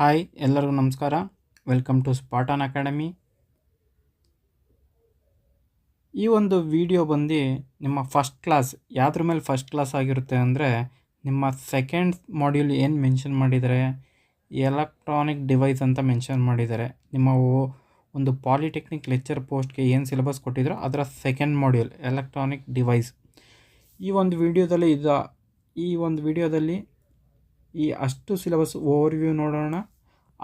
Hi ಎಲ್ಲರಿಗೂ ನಮಸ್ಕಾರ. Welcome to Spartan academy. ಈ ಒಂದು ವಿಡಿಯೋ ಬಂದು ನಿಮ್ಮ ಫಸ್ಟ್ ಕ್ಲಾಸ್ ಯಾವುದ್ರ ಮೇಲೆ ಫಸ್ಟ್ ಕ್ಲಾಸ್ ಆಗಿರುತ್ತೆ ಅಂದರೆ ನಿಮ್ಮ ಸೆಕೆಂಡ್ ಮಾಡ್ಯೂಲ್ ಏನು ಮೆನ್ಷನ್ ಮಾಡಿದ್ದಾರೆ, ಎಲೆಕ್ಟ್ರಾನಿಕ್ ಡಿವೈಸ್ ಅಂತ ಮೆನ್ಷನ್ ಮಾಡಿದ್ದಾರೆ. ನಿಮ್ಮ ಒಂದು ಪಾಲಿಟೆಕ್ನಿಕ್ ಲೆಕ್ಚರ್ ಪೋಸ್ಟ್ಗೆ ಏನು ಸಿಲೆಬಸ್ ಕೊಟ್ಟಿದ್ರು ಅದರ ಸೆಕೆಂಡ್ ಮಾಡ್ಯೂಲ್ ಎಲೆಕ್ಟ್ರಾನಿಕ್ ಡಿವೈಸ್. ಈ ಒಂದು ವಿಡಿಯೋದಲ್ಲಿ ಈ ಅಷ್ಟು ಸಿಲೆಬಸ್ ಓವರ್ವ್ಯೂ ನೋಡೋಣ.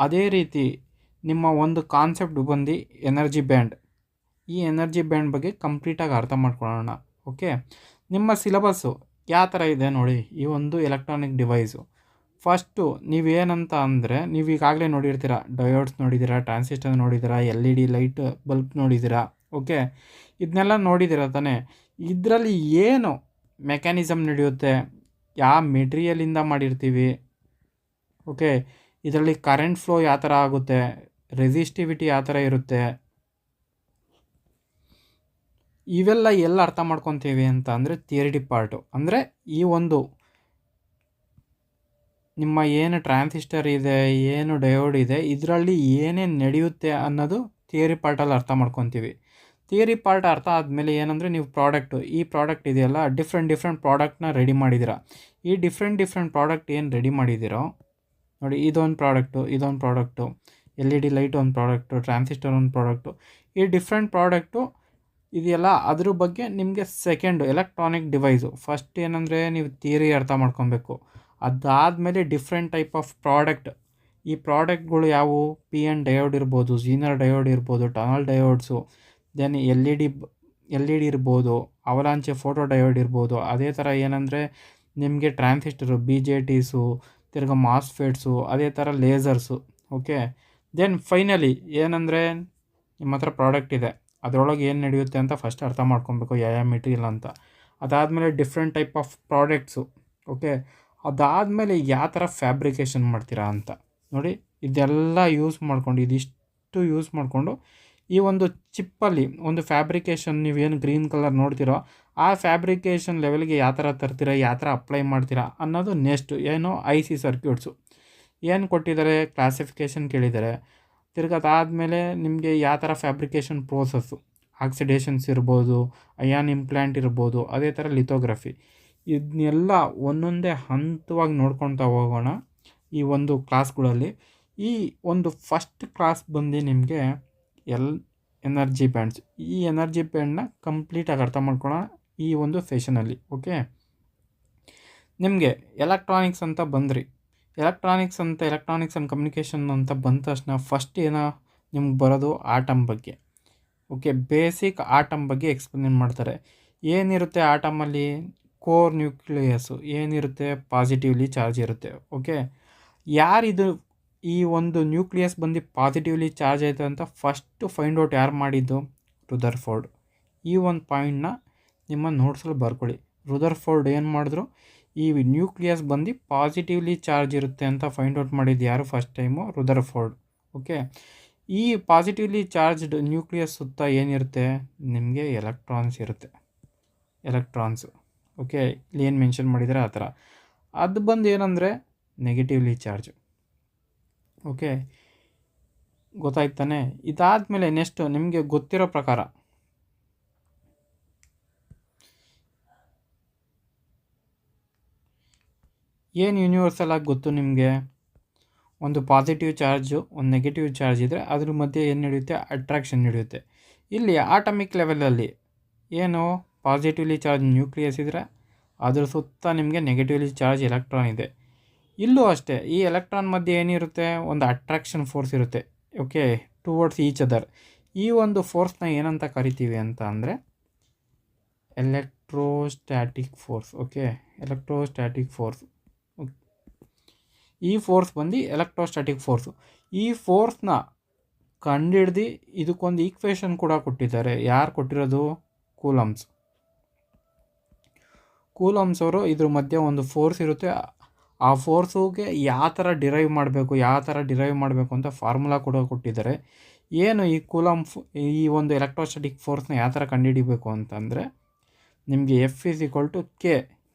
ಅದೇ ರೀತಿ ನಿಮ್ಮ ಒಂದು ಕಾನ್ಸೆಪ್ಟ್ ಬಂದು ಎನರ್ಜಿ ಬ್ಯಾಂಡ್. ಈ ಎನರ್ಜಿ ಬ್ಯಾಂಡ್ ಬಗ್ಗೆ ಕಂಪ್ಲೀಟಾಗಿ ಅರ್ಥ ಮಾಡ್ಕೊಳ್ಳೋಣ. ಓಕೆ, ನಿಮ್ಮ ಸಿಲೆಬಸ್ಸು ಯಾವ ಥರ ಇದೆ ನೋಡಿ. ಈ ಒಂದು ಎಲೆಕ್ಟ್ರಾನಿಕ್ ಡಿವೈಸು ಫಸ್ಟು ನೀವೇನಂತ ಅಂದರೆ, ನೀವು ಈಗಾಗಲೇ ನೋಡಿರ್ತೀರ, ಡಯೋಡ್ಸ್ ನೋಡಿದ್ದೀರಾ, ಟ್ರಾನ್ಸಿಸ್ಟರ್ ನೋಡಿದ್ದೀರಾ, LED ಲೈಟ್ ಬಲ್ಬ್ ನೋಡಿದ್ದೀರಾ. ಓಕೆ, ಇದನ್ನೆಲ್ಲ ನೋಡಿದ್ದೀರ ತಾನೇ. ಇದರಲ್ಲಿ ಏನು ಮೆಕ್ಯಾನಿಸಮ್ ನಡೆಯುತ್ತೆ, ಯಾವ ಮೆಟೀರಿಯಲಿಂದ ಮಾಡಿರ್ತೀವಿ, ಓಕೆ, ಇದರಲ್ಲಿ ಕರೆಂಟ್ ಫ್ಲೋ ಯಾವ ಥರ ಆಗುತ್ತೆ, ರೆಸಿಸ್ಟಿವಿಟಿ ಯಾವ ಥರ ಇರುತ್ತೆ, ಇವೆಲ್ಲ ಎಲ್ಲ ಅರ್ಥ ಮಾಡ್ಕೊತೀವಿ ಅಂತ ಅಂದರೆ ಥಿಯರಿ ಪಾರ್ಟು. ಅಂದರೆ ಈ ಒಂದು ನಿಮ್ಮ ಏನು ಟ್ರಾನ್ಸಿಸ್ಟರ್ ಇದೆ, ಏನು ಡಯೋಡ್ ಇದೆ, ಇದರಲ್ಲಿ ಏನೇನು ನಡೆಯುತ್ತೆ ಅನ್ನೋದು ಥಿಯರಿ ಪಾರ್ಟಲ್ಲಿ ಅರ್ಥ ಮಾಡ್ಕೊತೀವಿ. ಥಿಯರಿ ಪಾರ್ಟ್ ಅರ್ಥ ಆದಮೇಲೆ ಏನಂದರೆ, ನೀವು ಈ ಪ್ರಾಡಕ್ಟ್ ಇದೆಯಲ್ಲ, ಡಿಫ್ರೆಂಟ್ ಪ್ರಾಡಕ್ಟ್ನ ರೆಡಿ ಮಾಡಿದ್ದೀರಾ. ಈ ಡಿಫ್ರೆಂಟ್ ಪ್ರಾಡಕ್ಟ್ ಏನು ರೆಡಿ ಮಾಡಿದ್ದೀರೋ ನೋಡಿ, ಇದೊಂದು ಪ್ರಾಡಕ್ಟು, LED ಲೈಟ್ ಒಂದು ಪ್ರಾಡಕ್ಟು, ಟ್ರಾನ್ಸಿಸ್ಟರ್ ಒಂದು ಪ್ರಾಡಕ್ಟು, ಈ ಡಿಫ್ರೆಂಟ್ ಪ್ರಾಡಕ್ಟು ಇದೆಯಲ್ಲ, ಅದ್ರ ಬಗ್ಗೆ ನಿಮಗೆ ಸೆಕೆಂಡು ಎಲೆಕ್ಟ್ರಾನಿಕ್ ಡಿವೈಸು. ಫಸ್ಟ್ ಏನಂದರೆ ನೀವು ಥಿಯರಿ ಅರ್ಥ ಮಾಡ್ಕೊಬೇಕು. ಅದಾದಮೇಲೆ ಡಿಫ್ರೆಂಟ್ ಟೈಪ್ ಆಫ್ ಪ್ರಾಡಕ್ಟ್. ಈ ಪ್ರಾಡಕ್ಟ್ಗಳು ಯಾವುವು, PN ಡಯೋಡ್ ಇರ್ಬೋದು, ಝೀನರ್ ಡಯೋಡ್ ಇರ್ಬೋದು, ಟನಲ್ ಡಯೋಡ್ಸು, ದೆನ್ LED ಇರ್ಬೋದು, ಅವಲಾಂಚೆ ಫೋಟೋ ಡಯೋಡ್ ಇರ್ಬೋದು. ಅದೇ ಥರ ಏನಂದರೆ ನಿಮಗೆ ಟ್ರಾನ್ಸಿಸ್ಟರು, BJTಸು, ತಿರ್ಗ ಮಾಸ್ಫೆಟ್ಸು, ಅದೇ ಥರ ಲೇಸರ್ಸು. ಓಕೆ, ದೆನ್ ಫೈನಲಿ ಏನಂದರೆ ನಿಮ್ಮ ಹತ್ರ ಪ್ರಾಡಕ್ಟ್ ಇದೆ, ಅದರೊಳಗೆ ಏನು ನಡೆಯುತ್ತೆ ಅಂತ ಫಸ್ಟ್ ಅರ್ಥ ಮಾಡ್ಕೊಬೇಕು, ಯಾವ ಮೆಟೀರಿಯಲ್ ಅಂತ. ಅದಾದಮೇಲೆ different type of products. Okay, ಅದಾದಮೇಲೆ ಯಾವ ಥರ ಫ್ಯಾಬ್ರಿಕೇಷನ್ ಮಾಡ್ತೀರಾ ಅಂತ ನೋಡಿ. ಇದೆಲ್ಲ ಇದಿಷ್ಟು ಯೂಸ್ ಮಾಡಿಕೊಂಡು ಈ ಒಂದು ಚಿಪ್ಪಲ್ಲಿ ಒಂದು ಫ್ಯಾಬ್ರಿಕೇಷನ್, ನೀವೇನು ಗ್ರೀನ್ ಕಲರ್ ನೋಡ್ತೀರೋ ಆ ಫ್ಯಾಬ್ರಿಕೇಷನ್ ಲೆವೆಲ್ಗೆ ಯಾವ ಥರ ತರ್ತೀರಾ, ಯಾವ ಥರ ಅಪ್ಲೈ ಮಾಡ್ತೀರಾ ಅನ್ನೋದು ನೆಕ್ಸ್ಟು. ಏನು IC ಸರ್ಕ್ಯೂಟ್ಸು ಏನು ಕೊಟ್ಟಿದ್ದಾರೆ, ಕ್ಲಾಸಿಫಿಕೇಷನ್ ಕೇಳಿದ್ದಾರೆ. ತಿರ್ಗದಾದಮೇಲೆ ನಿಮಗೆ ಯಾವ ಥರ ಫ್ಯಾಬ್ರಿಕೇಷನ್ ಪ್ರೋಸೆಸ್ಸು, ಆಕ್ಸಿಡೇಷನ್ಸ್ ಇರ್ಬೋದು, ಅಯಾನ್ ಇಂಪ್ಲ್ಯಾಂಟ್ ಇರ್ಬೋದು, ಅದೇ ಥರ ಲಿಥೋಗ್ರಫಿ. ಇದನ್ನೆಲ್ಲ ಒಂದೊಂದೇ ಹಂತವಾಗಿ ನೋಡ್ಕೊತಾ ಹೋಗೋಣ ಈ ಒಂದು ಕ್ಲಾಸ್ಗಳಲ್ಲಿ. ಈ ಒಂದು ಫಸ್ಟ್ ಕ್ಲಾಸ್ ಬಂದು ನಿಮಗೆ ಎನರ್ಜಿ ಬ್ಯಾಂಡ್ಸ್. ಈ ಎನರ್ಜಿ ಬ್ಯಾಂಡ್ನ ಕಂಪ್ಲೀಟಾಗಿ ಅರ್ಥ ಮಾಡ್ಕೊಳ್ಳೋಣ ಈ ಒಂದು ಸೆಷನಲ್ಲಿ. ಓಕೆ, ನಿಮಗೆ ಎಲೆಕ್ಟ್ರಾನಿಕ್ಸ್ ಆ್ಯಂಡ್ ಕಮ್ಯುನಿಕೇಷನ್ ಅಂತ ಬಂದ ತಕ್ಷಣ ಫಸ್ಟ್ ನಿಮ್ಗೆ ಬರೋದು ಆಟಮ್ ಬಗ್ಗೆ. ಓಕೆ, ಬೇಸಿಕ್ ಆಟಮ್ ಬಗ್ಗೆ ಎಕ್ಸ್ಪ್ಲೇನ್ ಮಾಡ್ತಾರೆ. ಏನಿರುತ್ತೆ ಆಟಮಲ್ಲಿ, ಕೋರ್ ನ್ಯೂಕ್ಲಿಯಸ್ಸು ಏನಿರುತ್ತೆ, ಪಾಸಿಟಿವ್ಲಿ ಚಾರ್ಜ್ ಇರುತ್ತೆ. ಓಕೆ, ಯಾರಿದು ಈ ಒಂದು ನ್ಯೂಕ್ಲಿಯಸ್ ಬಂದು ಪಾಸಿಟಿವ್ಲಿ ಚಾರ್ಜ್ ಆಯಿತು ಅಂತ ಫಸ್ಟು ಫೈಂಡ್ ಔಟ್ ಯಾರು ಮಾಡಿದ್ದು, ರುದರ್ಫೋರ್ಡ್. ಈ ಒಂದು ಪಾಯಿಂಟ್ನ ನಿಮ್ಮ ನೋಟ್ಸಲ್ಲಿ ಬರ್ಕೊಳ್ಳಿ. ರುದರ್ಫೋರ್ಡ್ ಏನು ಮಾಡಿದ್ರು, ಈ ನ್ಯೂಕ್ಲಿಯಸ್ ಬಂದು ಪಾಸಿಟಿವ್ಲಿ ಚಾರ್ಜ್ ಇರುತ್ತೆ ಅಂತ ಫೈಂಡ್ ಔಟ್ ಮಾಡಿದ್ದು ಯಾರು ಫಸ್ಟ್ ಟೈಮು, ರುದರ್ಫೋರ್ಡ್. ಓಕೆ, ಈ ಪಾಸಿಟಿವ್ಲಿ ಚಾರ್ಜ್ಡ್ ನ್ಯೂಕ್ಲಿಯಸ್ ಸುತ್ತ ಏನಿರುತ್ತೆ, ನಿಮಗೆ ಎಲೆಕ್ಟ್ರಾನ್ಸು. ಓಕೆ, ಇಲ್ಲಿ ಏನು ಮೆನ್ಷನ್ ಮಾಡಿದರೆ ಆ ಥರ. ಅದು ಬಂದು ಏನಂದರೆ ನೆಗೆಟಿವ್ಲಿ ಚಾರ್ಜ್. ಓಕೆ, ಗೊತ್ತಾಯ್ತಾನೆ. ಇದಾದಮೇಲೆ ನೆಕ್ಸ್ಟು ನಿಮಗೆ ಗೊತ್ತಿರೋ ಪ್ರಕಾರ ಏನು ಯೂನಿವರ್ಸಲ್ ಆಗಿ ಗೊತ್ತು ನಿಮಗೆ, ಒಂದು ಪಾಸಿಟಿವ್ ಚಾರ್ಜು, ಒಂದು ನೆಗೆಟಿವ್ ಚಾರ್ಜ್ ಇದ್ದರೆ ಅದ್ರ ಮಧ್ಯೆ ಏನು ನಡೆಯುತ್ತೆ, ಅಟ್ರಾಕ್ಷನ್ ನಡೆಯುತ್ತೆ. ಇಲ್ಲಿ ಆಟಮಿಕ್ ಲೆವೆಲಲ್ಲಿ ಏನು ಪಾಸಿಟಿವ್ಲಿ ಚಾರ್ಜ್ ನ್ಯೂಕ್ಲಿಯಸ್ ಇದ್ದರೆ ಅದ್ರ ಸುತ್ತ ನಿಮಗೆ ನೆಗೆಟಿವ್ಲಿ ಚಾರ್ಜ್ ಎಲೆಕ್ಟ್ರಾನ್ ಇದೆ. ಇಲ್ಲೂ ಅಷ್ಟೇ, ಈ ಎಲೆಕ್ಟ್ರಾನ್ ಮಧ್ಯೆ ಏನಿರುತ್ತೆ, ಒಂದು ಅಟ್ರಾಕ್ಷನ್ ಫೋರ್ಸ್ ಇರುತ್ತೆ. Okay, towards each other. ಈ ಒಂದು ಫೋರ್ಸ್ನ ಏನಂತ ಕರಿತೀವಿ ಅಂತ ಅಂದರೆ electrostatic force. Okay, electrostatic force. ಈ ಫೋರ್ಸ್ ಬಂದು ಎಲೆಕ್ಟ್ರೋಸ್ಟ್ಯಾಟಿಕ್ ಫೋರ್ಸು. ಈ ಫೋರ್ಸ್ನ ಕಂಡುಹಿಡ್ದು ಇದಕ್ಕೊಂದು ಈಕ್ವೇಷನ್ ಕೂಡ ಕೊಟ್ಟಿದ್ದಾರೆ. ಯಾರು ಕೊಟ್ಟಿರೋದು, ಕೂಲಮ್ಸ್ ಅವರು. ಇದ್ರ ಮಧ್ಯೆ ಒಂದು ಫೋರ್ಸ್ ಇರುತ್ತೆ. ಆ ಫೋರ್ಸುಗೆ ಯಾವ ಥರ ಡಿರೈವ್ ಮಾಡಬೇಕು ಅಂತ ಫಾರ್ಮುಲಾ ಕೂಡ ಕೊಟ್ಟಿದ್ದಾರೆ. ಏನು ಈ ಈ ಒಂದು ಎಲೆಕ್ಟ್ರೋಸ್ಟ್ಯಾಟಿಕ್ ಫೋರ್ಸ್ನ ಯಾವ ಥರ ಕಂಡುಹಿಡಿಬೇಕು ಅಂತಂದರೆ, ನಿಮಗೆ F =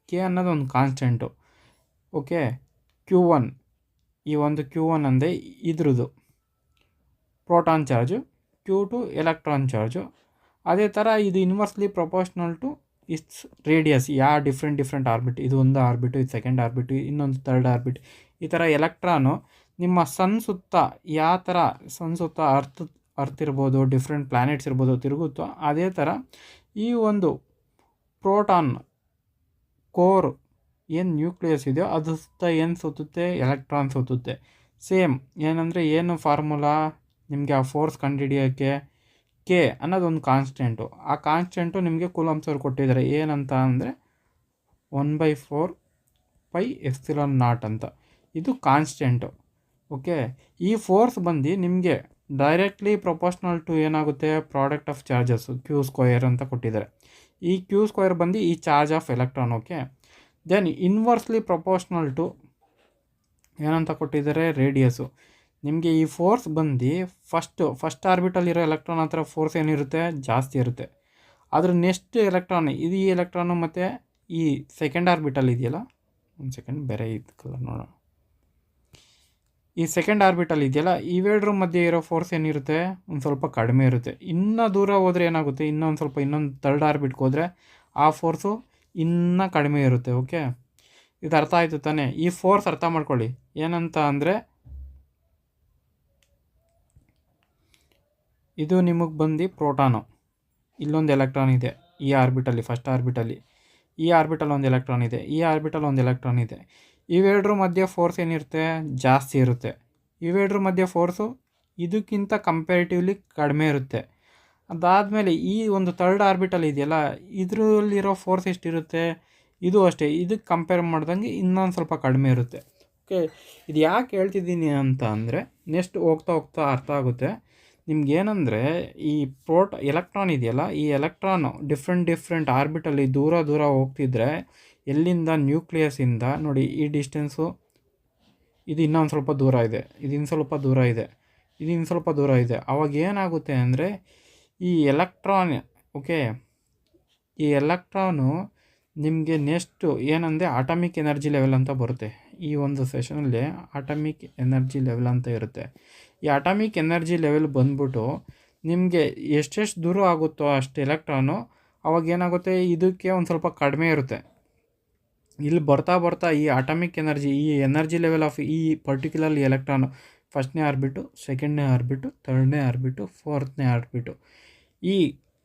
K ಅನ್ನೋದು ಒಂದು ಕಾನ್ಸ್ಟೆಂಟು. ಓಕೆ, Q1 ಈ ಒಂದು Q1 ಅಂದರೆ ಇದ್ರದ್ದು proton charge, Q2 electron charge. ಅದೇ ಥರ ಇದು inversely proportional to its radius. Different orbit, ಇದು ಒಂದು ಆರ್ಬಿಟು, ಇದು ಸೆಕೆಂಡ್ ಆರ್ಬಿಟು, ಇನ್ನೊಂದು ಥರ್ಡ್ ಆರ್ಬಿಟ್. ಈ ಥರ ಎಲೆಕ್ಟ್ರಾನು ನಿಮ್ಮ ಸನ್ ಸುತ್ತ ಯಾವ ಥರ ಸನ್ ಸುತ್ತ ಅರ್ತ್ ಇರ್ಬೋದು, ಡಿಫ್ರೆಂಟ್ ಪ್ಲ್ಯಾನೆಟ್ಸ್ ಇರ್ಬೋದು ತಿರುಗುತ್ತೋ, ಅದೇ ಥರ ಈ ಒಂದು ಪ್ರೋಟಾನ್ ಕೋರ್ ಏನು ನ್ಯೂಕ್ಲಿಯಸ್ ಇದೆಯೋ ಅದು ಸುತ್ತ ಏನು ಸುತ್ತುತ್ತೆ, ಎಲೆಕ್ಟ್ರಾನ್ ಸುತ್ತುತ್ತೆ. ಸೇಮ್ ಏನಂದರೆ ಏನು ಫಾರ್ಮುಲಾ ನಿಮಗೆ ಆ ಫೋರ್ಸ್ ಕಂಡುಹಿಡಿಯೋಕ್ಕೆ ಕೆ ಅನ್ನೋದೊಂದು ಕಾನ್ಸ್ಟೆಂಟು. ಆ ಕಾನ್ಸ್ಟೆಂಟು ನಿಮಗೆ ಕೂಲಂಬ್ಸ್ ಅವ್ರು ಕೊಟ್ಟಿದ್ದಾರೆ. ಏನಂತ ಅಂದರೆ 1/4πε0 ಅಂತ. ಇದು ಕಾನ್ಸ್ಟೆಂಟು. ಓಕೆ, ಈ ಫೋರ್ಸ್ ಬಂದು ನಿಮಗೆ ಡೈರೆಕ್ಟ್ಲಿ ಪ್ರೊಪೋರ್ಷನಲ್ ಟು ಏನಾಗುತ್ತೆ, ಪ್ರಾಡಕ್ಟ್ ಆಫ್ ಚಾರ್ಜಸ್ಸು Q² ಅಂತ ಕೊಟ್ಟಿದ್ದಾರೆ. ಈ Q² ಬಂದು ಈ charge of electron. Okay, then inversely proportional to ಏನಂತ ಕೊಟ್ಟಿದ್ದಾರೆ, ರೇಡಿಯಸ್ಸು. ನಿಮಗೆ ಈ ಫೋರ್ಸ್ ಬಂದು ಫಸ್ಟ್ ಆರ್ಬಿಟಲ್ಲಿರೋ ಎಲೆಕ್ಟ್ರಾನ್ ಹತ್ರ ಫೋರ್ಸ್ ಏನಿರುತ್ತೆ, ಜಾಸ್ತಿ ಇರುತ್ತೆ. ಅದ್ರ ನೆಕ್ಸ್ಟ್ ಎಲೆಕ್ಟ್ರಾನ್, ಇದು ಈ ಎಲೆಕ್ಟ್ರಾನು ಮತ್ತು ಈ ಸೆಕೆಂಡ್ ಆರ್ಬಿಟಲ್ ಇದೆಯಲ್ಲ, ಒಂದು ಸೆಕೆಂಡ್ ಬೇರೆ ಇದು ಕಲರ್ ನೋಡೋಣ. ಈ ಸೆಕೆಂಡ್ ಆರ್ಬಿಟಲ್ ಇದೆಯಲ್ಲ, ಇವೆರಡರ ಮಧ್ಯೆ ಇರೋ ಫೋರ್ಸ್ ಏನಿರುತ್ತೆ, ಒಂದು ಸ್ವಲ್ಪ ಕಡಿಮೆ ಇರುತ್ತೆ. ಇನ್ನೂ ದೂರ ಹೋದರೆ ಏನಾಗುತ್ತೆ, ಇನ್ನೊಂದು ಥರ್ಡ್ ಆರ್ಬಿಟ್ಗೆ ಹೋದರೆ ಆ ಫೋರ್ಸು ಇನ್ನೂ ಕಡಿಮೆ ಇರುತ್ತೆ. ಓಕೆ, ಇದು ಅರ್ಥ ಆಯಿತು ತಾನೇ? ಈ ಫೋರ್ಸ್ ಅರ್ಥ ಮಾಡ್ಕೊಳ್ಳಿ. ಏನಂತ ಅಂದರೆ ಇದು ನಿಮಗೆ ಬಂದು ಪ್ರೋಟಾನು, ಇಲ್ಲೊಂದು ಎಲೆಕ್ಟ್ರಾನ್ ಇದೆ ಈ ಆರ್ಬಿಟಲ್ಲಿ, ಫಸ್ಟ್ ಆರ್ಬಿಟಲ್ಲಿ. ಈ ಆರ್ಬಿಟಲ್ ಒಂದು ಎಲೆಕ್ಟ್ರಾನ್ ಇದೆ, ಈ ಆರ್ಬಿಟಲ್ ಒಂದು ಎಲೆಕ್ಟ್ರಾನ್ ಇದೆ. ಇವೆರಡರ ಮಧ್ಯೆ ಫೋರ್ಸ್ ಏನಿರುತ್ತೆ, ಜಾಸ್ತಿ ಇರುತ್ತೆ. ಇವೆರಡರ ಮಧ್ಯೆ ಫೋರ್ಸು ಇದಕ್ಕಿಂತ ಕಂಪೇರಿಟಿವ್ಲಿ ಕಡಿಮೆ ಇರುತ್ತೆ. ಅದಾದಮೇಲೆ ಈ ಒಂದು ಥರ್ಡ್ ಆರ್ಬಿಟಲ್ ಇದೆಯಲ್ಲ, ಇದರಲ್ಲಿರೋ ಫೋರ್ಸ್ ಎಷ್ಟಿರುತ್ತೆ, ಇದು ಅಷ್ಟೇ, ಇದಕ್ಕೆ ಕಂಪೇರ್ ಮಾಡ್ದಂಗೆ ಇನ್ನೊಂದು ಸ್ವಲ್ಪ ಕಡಿಮೆ ಇರುತ್ತೆ. ಓಕೆ, ಇದು ಯಾಕೆ ಹೇಳ್ತಿದ್ದೀನಿ ಅಂತ ಅಂದರೆ ನೆಕ್ಸ್ಟ್ ಹೋಗ್ತಾ ಅರ್ಥ ಆಗುತ್ತೆ ನಿಮ್ಗೇನಂದರೆ, ಈ ಎಲೆಕ್ಟ್ರಾನ್ ಇದೆಯಲ್ಲ, ಈ ಎಲೆಕ್ಟ್ರಾನು ಡಿಫ್ರೆಂಟ್ ಆರ್ಬಿಟಲ್ಲಿ ದೂರ ಹೋಗ್ತಿದ್ರೆ, ಎಲ್ಲಿಂದ ನ್ಯೂಕ್ಲಿಯಸ್ಸಿಂದ ನೋಡಿ ಈ ಡಿಸ್ಟೆನ್ಸು, ಇದು ಇನ್ನೊಂದು ಸ್ವಲ್ಪ ದೂರ ಇದೆ, ಇದು ಇನ್ನು ಸ್ವಲ್ಪ ದೂರ ಇದೆ, ಇದು ಇನ್ನು ಸ್ವಲ್ಪ ದೂರ ಇದೆ. ಅವಾಗ ಏನಾಗುತ್ತೆ ಅಂದರೆ ಈ ಎಲೆಕ್ಟ್ರಾನ್, ಓಕೆ, ಈ ಎಲೆಕ್ಟ್ರಾನು ನಿಮಗೆ ನೆಕ್ಸ್ಟು ಏನಂದರೆ ಅಟಾಮಿಕ್ ಎನರ್ಜಿ ಲೆವೆಲ್ ಅಂತ ಬರುತ್ತೆ. ಈ ಒಂದು ಸೆಷನಲ್ಲಿ ಅಟಾಮಿಕ್ ಎನರ್ಜಿ ಲೆವೆಲ್ ಅಂತ ಇರುತ್ತೆ. ಈ ಅಟಾಮಿಕ್ ಎನರ್ಜಿ ಲೆವೆಲ್ ಬಂದ್ಬಿಟ್ಟು ನಿಮಗೆ ಎಷ್ಟೆಷ್ಟು ದೂರ ಆಗುತ್ತೋ ಅಷ್ಟು ಎಲೆಕ್ಟ್ರಾನು, ಅವಾಗ ಏನಾಗುತ್ತೆ, ಇದಕ್ಕೆ ಒಂದು ಸ್ವಲ್ಪ ಕಡಿಮೆ ಇರುತ್ತೆ. ಇಲ್ಲಿ ಬರ್ತಾ ಈ ಅಟಾಮಿಕ್ ಎನರ್ಜಿ, ಈ ಎನರ್ಜಿ ಲೆವೆಲ್ ಆಫ್ ಈ ಪರ್ಟಿಕ್ಯುಲರ್ ಎಲೆಕ್ಟ್ರಾನು, ಫಸ್ಟ್ನೇ ಆರ್ಬಿಟು, ಸೆಕೆಂಡ್ನೇ ಆರ್ಬಿಟು, ಥರ್ಡ್ನೇ ಆರ್ಬಿಟು, ಫೋರ್ತ್ನೇ ಆರ್ಬಿಟು, ಈ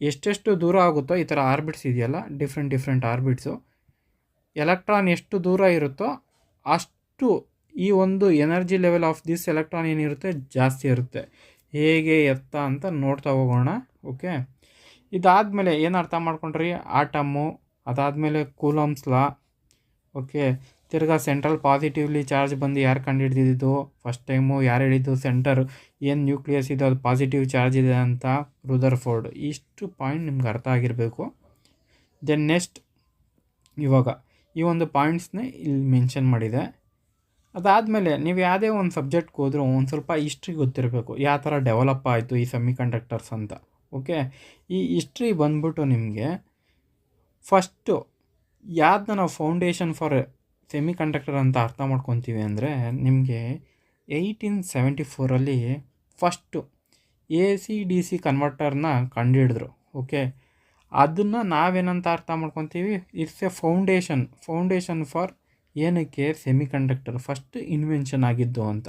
ಎಷ್ಟೆಷ್ಟು ದೂರ ಆಗುತ್ತೋ ಈ ಥರ ಆರ್ಬಿಟ್ಸ್ ಇದೆಯಲ್ಲ, ಡಿಫ್ರೆಂಟ್ ಆರ್ಬಿಟ್ಸು, ಎಲೆಕ್ಟ್ರಾನ್ ಎಷ್ಟು ದೂರ ಇರುತ್ತೋ ಅಷ್ಟು ಈ ಒಂದು energy level of this electron ಏನಿರುತ್ತೆ, ಜಾಸ್ತಿ ಇರುತ್ತೆ. ಹೇಗೆ ಎತ್ತ ಅಂತ ನೋಡ್ತಾ ಹೋಗೋಣ. ಓಕೆ, ಇದಾದಮೇಲೆ ಏನು ಅರ್ಥ ಮಾಡ್ಕೊಂಡ್ರಿ, ಆಟಮ್ಮು, ಅದಾದಮೇಲೆ ಕೂಲಂಬ್ಸ್ ಲಾ. ಓಕೆ, ತಿರ್ಗಾ ಸೆಂಟ್ರಲ್ ಪಾಸಿಟಿವ್ಲಿ ಚಾರ್ಜ್ ಬಂದು ಯಾರು ಕಂಡುಹಿಡಿದಿದ್ದು ಫಸ್ಟ್ ಟೈಮು, ಯಾರು ಹೇಳಿದ್ದು ಸೆಂಟರ್ ಏನು ನ್ಯೂಕ್ಲಿಯಸ್ ಇದೆ ಅದು ಪಾಸಿಟಿವ್ ಚಾರ್ಜ್ ಇದೆ ಅಂತ, ರುದರ್ಫೋರ್ಡ್. ಇಷ್ಟು ಪಾಯಿಂಟ್ ನಿಮ್ಗೆ ಅರ್ಥ ಆಗಿರಬೇಕು. ದೆನ್ ನೆಕ್ಸ್ಟ್ ಇವಾಗ ಈ ಒಂದು ಪಾಯಿಂಟ್ಸ್ನೇ ಇಲ್ಲಿ ಮೆನ್ಷನ್ ಮಾಡಿದೆ. ಅದಾದಮೇಲೆ ನೀವು ಯಾವುದೇ ಒಂದು ಸಬ್ಜೆಕ್ಟ್ಗೆ ಹೋದರೂ ಒಂದು ಸ್ವಲ್ಪ ಹಿಸ್ಟ್ರಿ ಗೊತ್ತಿರಬೇಕು, ಯಾವ ಥರ ಡೆವಲಪ್ ಆಯಿತು ಈ ಸೆಮಿ ಕಂಡಕ್ಟರ್ಸ್ ಅಂತ. ಓಕೆ, ಈ ಹಿಸ್ಟ್ರಿ ಬಂದ್ಬಿಟ್ಟು ನಿಮಗೆ ಫಸ್ಟು ಯಾವ್ದನ್ನ ನಾವು ಫೌಂಡೇಶನ್ ಫಾರ್ ಸೆಮಿ ಕಂಡಕ್ಟರ್ ಅಂತ ಅರ್ಥ ಮಾಡ್ಕೊತೀವಿ ಅಂದರೆ, ನಿಮಗೆ 1874 ಫಸ್ಟು AC/DC ಕನ್ವರ್ಟರ್ನ ಕಂಡುಹಿಡಿದ್ರು. ಓಕೆ, ಅದನ್ನು ನಾವೇನಂತ ಅರ್ಥ ಮಾಡ್ಕೊತೀವಿ, ಇಟ್ಸ್ ಎ ಫೌಂಡೇಶನ್ ಫಾರ್ ಏನಕ್ಕೆ ಸೆಮಿ ಕಂಡಕ್ಟರ್ ಫಸ್ಟ್ ಇನ್ವೆನ್ಷನ್ ಆಗಿದ್ದು ಅಂತ.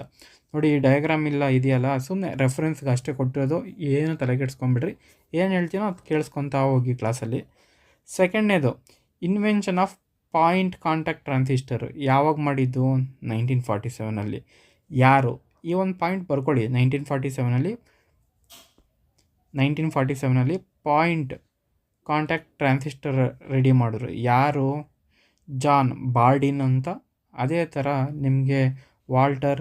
ನೋಡಿ ಈ ಡಯಾಗ್ರಾಮ್ ಇಲ್ಲ ಇದೆಯಲ್ಲ, ಸುಮ್ಮನೆ ರೆಫರೆನ್ಸ್ಗೆ ಅಷ್ಟೇ ಕೊಟ್ಟಿರೋದು, ಏನು ತಲೆಗೆಡ್ಸ್ಕೊಂಬಿಡ್ರಿ, ಏನು ಹೇಳ್ತೀನೋ ಅದು ಕೇಳಿಸ್ಕೊತಾ ಹೋಗಿ ಕ್ಲಾಸಲ್ಲಿ. ಸೆಕೆಂಡ್ನೇದು invention of point contact transistor ಯಾವಾಗ ಮಾಡಿದ್ದು, 1947. ಯಾರು, ಈ ಒಂದು ಪಾಯಿಂಟ್ ಬರ್ಕೊಳ್ಳಿ, 1947 ಪಾಯಿಂಟ್ ಕಾಂಟ್ಯಾಕ್ಟ್ ಟ್ರಾನ್ಸಿಸ್ಟರ್ ರೆಡಿ ಮಾಡಿದ್ರು. ಯಾರು, ಜಾನ್ ಬಾರ್ಡಿನ್ ಅಂತ. ಅದೇ ಥರ ನಿಮಗೆ ವಾಲ್ಟರ್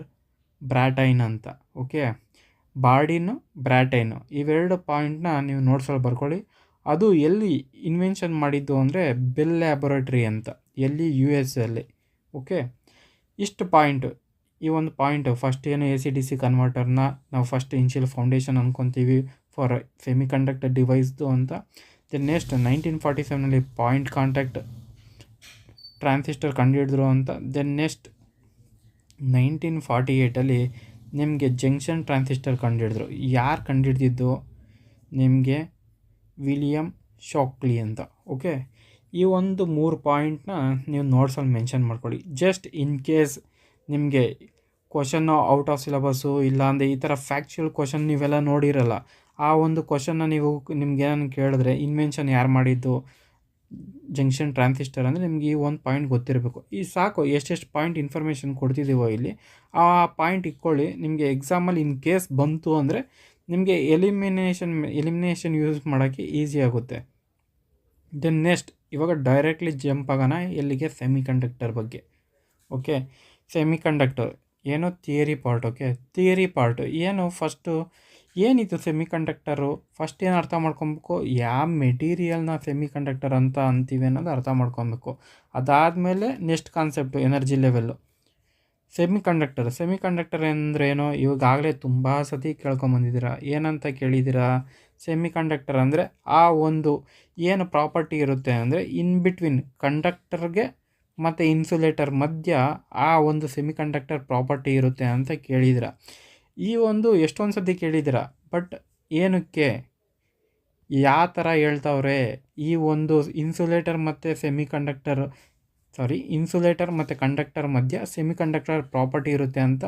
ಬ್ರಾಟೈನ್ ಅಂತ. ಓಕೆ, ಬಾರ್ಡಿನು ಬ್ರಾಟೈನು ಇವೆರಡು ಪಾಯಿಂಟ್ನ ನೀವು ನೋಟ್ಸಲ್ಲಿ ಬರ್ಕೊಳ್ಳಿ. ಅದು ಎಲ್ಲಿ ಇನ್ವೆನ್ಷನ್ ಮಾಡಿದ್ದು ಅಂದರೆ ಬೆಲ್ ಲ್ಯಾಬೊರೇಟ್ರಿ ಅಂತ, ಎಲ್ಲಿ US ಅಲ್ಲಿ. ಓಕೆ, ಇಷ್ಟು ಪಾಯಿಂಟು, ಈ ಒಂದು ಪಾಯಿಂಟು ಫಸ್ಟ್ ಏನು AC/DC ಕನ್ವರ್ಟರ್ನ ನಾವು ಫಸ್ಟ್ ಇನಿಷಿಯಲ್ ಫೌಂಡೇಶನ್ ಅಂದ್ಕೊತೀವಿ ಫಾರ್ ಸೆಮಿ ಕಂಡಕ್ಟರ್ ಡಿವೈಸ್ದು ಅಂತ. Then next 1947 point contact transistor ಕಂಡುಹಿಡಿದ್ರು ಅಂತ. ದೆನ್ ನೆಕ್ಸ್ಟ್ 1948 ನಿಮಗೆ ಜಂಕ್ಷನ್ ಟ್ರಾನ್ಸಿಸ್ಟರ್ ಕಂಡುಹಿಡಿದ್ರು. ಯಾರು ಕಂಡುಹಿಡ್ದಿದ್ದು? ನಿಮಗೆ ವಿಲಿಯಮ್ ಶಾಕ್ಲಿ ಅಂತ. ಓಕೆ, ಈ ಒಂದು 3 ಪಾಯಿಂಟ್ನ ನೀವು ನೋಟ್ಸಲ್ಲಿ ಮೆನ್ಷನ್ ಮಾಡ್ಕೊಳ್ಳಿ. ಜಸ್ಟ್ ಇನ್ ಕೇಸ್ ನಿಮಗೆ ಕ್ವಶನ್ನು ಔಟ್ ಆಫ್ ಸಿಲೆಬಸ್ಸು ಇಲ್ಲಾಂದರೆ ಈ ಥರ ಫ್ಯಾಕ್ಚುಯಲ್ ಕ್ವಶನ್ ನೀವೆಲ್ಲ ನೋಡಿರಲ್ಲ. ಆ ಒಂದು ಕ್ವಶನ್ನ ನೀವು ನಿಮ್ಗೇನು ಕೇಳಿದ್ರೆ ಇನ್ವೆನ್ಷನ್ ಯಾರು ಮಾಡಿದ್ದು ಜಂಕ್ಷನ್ ಟ್ರಾನ್ಸಿಸ್ಟರ್ ಅಂದರೆ ನಿಮ್ಗೆ ಈ ಒಂದು ಪಾಯಿಂಟ್ ಗೊತ್ತಿರಬೇಕು. ಈ ಸಾಕು, ಎಷ್ಟೆಷ್ಟು ಪಾಯಿಂಟ್ ಇನ್ಫಾರ್ಮೇಷನ್ ಕೊಡ್ತಿದ್ದೀವೋ ಇಲ್ಲಿ ಆ ಪಾಯಿಂಟ್ ಇಟ್ಕೊಳ್ಳಿ. ನಿಮಗೆ ಎಕ್ಸಾಮಲ್ಲಿ ಇನ್ ಕೇಸ್ ಬಂತು ಅಂದರೆ ನಿಮಗೆ ಎಲಿಮಿನೇಷನ್ ಯೂಸ್ ಮಾಡೋಕ್ಕೆ ಈಸಿ ಆಗುತ್ತೆ. ದೆನ್ ನೆಕ್ಸ್ಟ್ ಇವಾಗ ಡೈರೆಕ್ಟ್ಲಿ ಜಂಪ್ ಆಗೋಣ ಎಲ್ಲಿಗೆ? ಸೆಮಿ ಕಂಡಕ್ಟರ್ ಬಗ್ಗೆ. ಓಕೆ, ಸೆಮಿ ಕಂಡಕ್ಟರ್ ಏನು theory part. Okay, theory part ಏನು? ಫಸ್ಟು ಏನಿತ್ತು ಸೆಮಿ ಕಂಡಕ್ಟರು? ಫಸ್ಟ್ ಏನು ಅರ್ಥ ಮಾಡ್ಕೊಬೇಕು? ಯಾವ ಮೆಟೀರಿಯಲ್ನ ಸೆಮಿ ಕಂಡಕ್ಟರ್ ಅಂತ ಅಂತೀವಿ ಅನ್ನೋದು ಅರ್ಥ ಮಾಡ್ಕೊಬೇಕು. ಅದಾದಮೇಲೆ next concept energy level. Semi conductor ಅಂದ್ರೇನು? ಇವಾಗಲೇ ತುಂಬ ಸತಿ ಕೇಳ್ಕೊಂಬಂದಿದ್ದೀರಾ. ಏನಂತ ಕೇಳಿದ್ದೀರಾ? ಸೆಮಿ ಕಂಡಕ್ಟರ್ ಅಂದರೆ ಆ ಒಂದು ಏನು ಪ್ರಾಪರ್ಟಿ ಇರುತ್ತೆ ಅಂದರೆ ಇನ್ ಬಿಟ್ವೀನ್ ಕಂಡಕ್ಟರ್ಗೆ ಮತ್ತು ಇನ್ಸುಲೇಟರ್ ಮಧ್ಯ ಆ ಒಂದು ಸೆಮಿ ಕಂಡಕ್ಟರ್ ಪ್ರಾಪರ್ಟಿ ಇರುತ್ತೆ ಅಂತ ಕೇಳಿದ್ದೀರಾ. ಈ ಒಂದು ಎಷ್ಟೊಂದು ಸತಿ ಕೇಳಿದ್ದೀರಾ, ಬಟ್ ಏನಕ್ಕೆ, ಯಾವ ಥರ ಹೇಳ್ತಾವ್ರೆ? ಈ ಒಂದು ಇನ್ಸುಲೇಟರ್ ಮತ್ತು ಕಂಡಕ್ಟರ್ ಮಧ್ಯ ಸೆಮಿ ಕಂಡಕ್ಟರ್ ಪ್ರಾಪರ್ಟಿ ಇರುತ್ತೆ ಅಂತ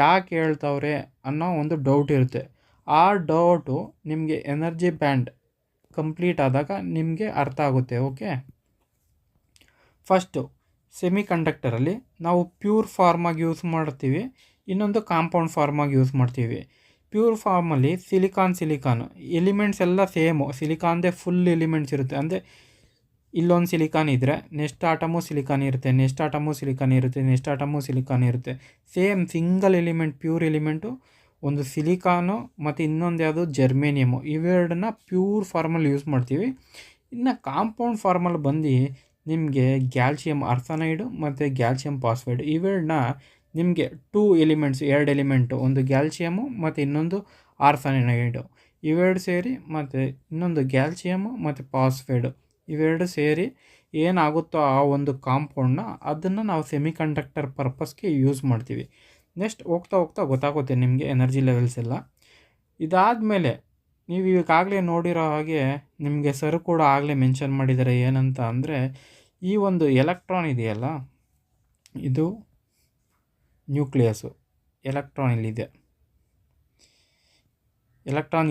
ಯಾಕೆ ಹೇಳ್ತಾವ್ರೆ ಅನ್ನೋ ಒಂದು ಡೌಟ್ ಇರುತ್ತೆ. ಆ ಡೌಟು ನಿಮಗೆ ಎನರ್ಜಿ ಬ್ಯಾಂಡ್ ಕಂಪ್ಲೀಟ್ ಆದಾಗ ನಿಮಗೆ ಅರ್ಥ ಆಗುತ್ತೆ. ಓಕೆ, ಫಸ್ಟು ಸೆಮಿ ಕಂಡಕ್ಟರಲ್ಲಿ ನಾವು ಪ್ಯೂರ್ ಫಾರ್ಮಾಗಿ ಯೂಸ್ ಮಾಡ್ತೀವಿ, ಇನ್ನೊಂದು ಕಾಂಪೌಂಡ್ ಫಾರ್ಮಾಗಿ ಯೂಸ್ ಮಾಡ್ತೀವಿ. ಪ್ಯೂರ್ ಫಾರ್ಮಲ್ಲಿ ಸಿಲಿಕಾನ್ ಎಲಿಮೆಂಟ್ಸ್ ಎಲ್ಲ ಸೇಮು. ಸಿಲಿಕಾನ್ದೇ ಫುಲ್ ಎಲಿಮೆಂಟ್ಸ್ ಇರುತ್ತೆ. ಅಂದರೆ ಇಲ್ಲೊಂದು ಸಿಲಿಕಾನ್ ಇದ್ದರೆ ನೆಕ್ಸ್ಟ್ ಆಟಮು ಸಿಲಿಕಾನ್ ಇರುತ್ತೆ, ನೆಕ್ಸ್ಟ್ ಆಟಮು ಸಿಲಿಕಾನ್ ಇರುತ್ತೆ. Same single element, pure element ಒಂದು ಸಿಲಿಕಾನು ಮತ್ತು ಇನ್ನೊಂದು ಯಾವುದು ಜರ್ಮೇನಿಯಮು. ಇವೆರಡನ್ನ ಪ್ಯೂರ್ ಫಾರ್ಮಲ್ಲಿ ಯೂಸ್ ಮಾಡ್ತೀವಿ. ಇನ್ನು ಕಾಂಪೌಂಡ್ ಫಾರ್ಮಲ್ಲಿ ಬಂದು ನಿಮಗೆ ಗ್ಯಾಲ್ಸಿಯಂ ಆರ್ಸನೈಡು ಮತ್ತು ಗ್ಯಾಲ್ಸಿಯಂ ಫಾಸ್ಫೈಡ್ ಇವೆರಡನ್ನ ನಿಮಗೆ 2 ಎಲಿಮೆಂಟು, ಒಂದು ಗ್ಯಾಲ್ಸಿಯಮು ಮತ್ತು ಇನ್ನೊಂದು ಆರ್ಸನೈಡು ಇವೆರಡು ಸೇರಿ, ಮತ್ತು ಇನ್ನೊಂದು ಗ್ಯಾಲ್ಸಿಯಮು ಮತ್ತು ಫಾಸ್ಫೈಡು ಇವೆರಡು ಸೇರಿ ಏನಾಗುತ್ತೋ ಆ ಒಂದು ಕಾಂಪೌಂಡ್ನ ಅದನ್ನು ನಾವು ಸೆಮಿ ಕಂಡಕ್ಟರ್ ಪರ್ಪಸ್ಗೆ ಯೂಸ್ ಮಾಡ್ತೀವಿ. ನೆಕ್ಸ್ಟ್ ಹೋಗ್ತಾ ಗೊತ್ತಾಗುತ್ತೆ ನಿಮಗೆ ಎನರ್ಜಿ ಲೆವೆಲ್ಸ್ ಎಲ್ಲ. ಇದಾದಮೇಲೆ ನೀವು ಈಗಾಗಲೇ ನೋಡಿರೋ ಹಾಗೆ ನಿಮಗೆ ಸರ್ ಕೂಡ ಆಗಲೇ ಮೆನ್ಷನ್ ಮಾಡಿದ್ದಾರೆ. ಏನಂತ ಅಂದರೆ ಈ ಒಂದು ಎಲೆಕ್ಟ್ರಾನ್ ಇದೆಯಲ್ಲ, ಇದು ನ್ಯೂಕ್ಲಿಯಸ್ಸು. ಎಲೆಕ್ಟ್ರಾನ್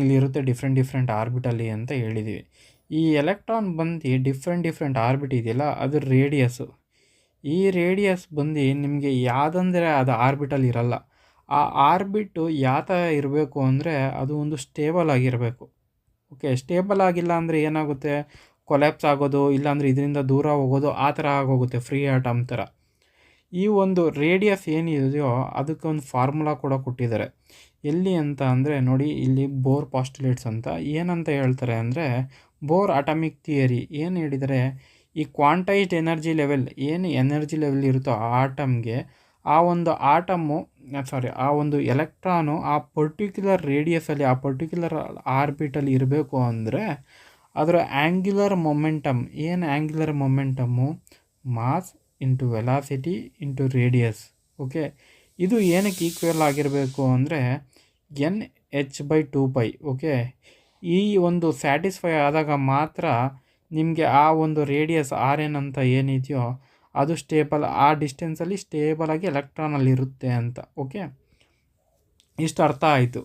ಇಲ್ಲಿರುತ್ತೆ ಡಿಫ್ರೆಂಟ್ ಆರ್ಬಿಟಲ್ಲಿ ಅಂತ ಹೇಳಿದ್ದೀವಿ. ಈ ಎಲೆಕ್ಟ್ರಾನ್ ಬಂದು ಡಿಫ್ರೆಂಟ್ ಆರ್ಬಿಟ್ ಇದೆಯಲ್ಲ, ಅದು ರೇಡಿಯಸ್ಸು. ಈ ರೇಡಿಯಸ್ ಬಂದು ನಿಮಗೆ ಯಾವುದಂದರೆ ಅದು ಆರ್ಬಿಟಲ್ ಇರಲ್ಲ. ಆ ಆರ್ಬಿಟ್ಟು ಯಾವ ಥರ ಇರಬೇಕು ಅಂದರೆ ಅದು ಒಂದು ಸ್ಟೇಬಲ್ ಆಗಿರಬೇಕು. ಓಕೆ, ಸ್ಟೇಬಲ್ ಆಗಿಲ್ಲ ಅಂದರೆ ಏನಾಗುತ್ತೆ? ಕೊಲ್ಯಾಪ್ಸ್ ಆಗೋದು, ಇಲ್ಲಾಂದರೆ ಇದರಿಂದ ದೂರ ಹೋಗೋದು, ಆ ಥರ ಆಗೋಗುತ್ತೆ, ಫ್ರೀ ಆಟಮ್ ಥರ. ಈ ಒಂದು ರೇಡಿಯಸ್ ಏನಿದೆಯೋ ಅದಕ್ಕೆ ಒಂದು ಫಾರ್ಮುಲಾ ಕೂಡ ಕೊಟ್ಟಿದ್ದಾರೆ. ಎಲ್ಲಿ ಅಂತ ಅಂದರೆ ನೋಡಿ, ಇಲ್ಲಿ ಬೋರ್ ಪಾಸ್ಟುಲೇಟ್ಸ್ ಅಂತ ಏನಂತ ಹೇಳ್ತಾರೆ ಅಂದರೆ, ಬೋರ್ ಅಟಾಮಿಕ್ ಥಿಯರಿ ಏನು ಹೇಳಿದರೆ, ಈ ಕ್ವಾಂಟೈಸ್ಡ್ ಎನರ್ಜಿ ಲೆವೆಲ್ ಇರುತ್ತೋ ಆ ಆಟಮ್ಗೆ ಆ ಒಂದು ಎಲೆಕ್ಟ್ರಾನು ಆ ಪರ್ಟಿಕ್ಯುಲರ್ ರೇಡಿಯಸಲ್ಲಿ ಆ ಪರ್ಟಿಕ್ಯುಲರ್ ಆರ್ಬಿಟಲ್ಲಿ ಇರಬೇಕು ಅಂದರೆ ಅದರ angular momentum mass into velocity into radius. Okay, ಇದು ಏನಕ್ಕೆ ಈಕ್ವಲ್ ಆಗಿರಬೇಕು ಅಂದರೆ NH/2π. ಓಕೆ, ಈ ಒಂದು ಸ್ಯಾಟಿಸ್ಫೈ ಆದಾಗ ಮಾತ್ರ ನಿಮಗೆ ಆ ಒಂದು ರೇಡಿಯಸ್ RN ಅಂತ ಏನಿದೆಯೋ ಅದು ಸ್ಟೇಬಲ್, ಆ ಡಿಸ್ಟೆನ್ಸಲ್ಲಿ ಸ್ಟೇಬಲಾಗಿ ಎಲೆಕ್ಟ್ರಾನಲ್ಲಿ ಇರುತ್ತೆ ಅಂತ. ಓಕೆ, ಇಷ್ಟು ಅರ್ಥ ಆಯಿತು.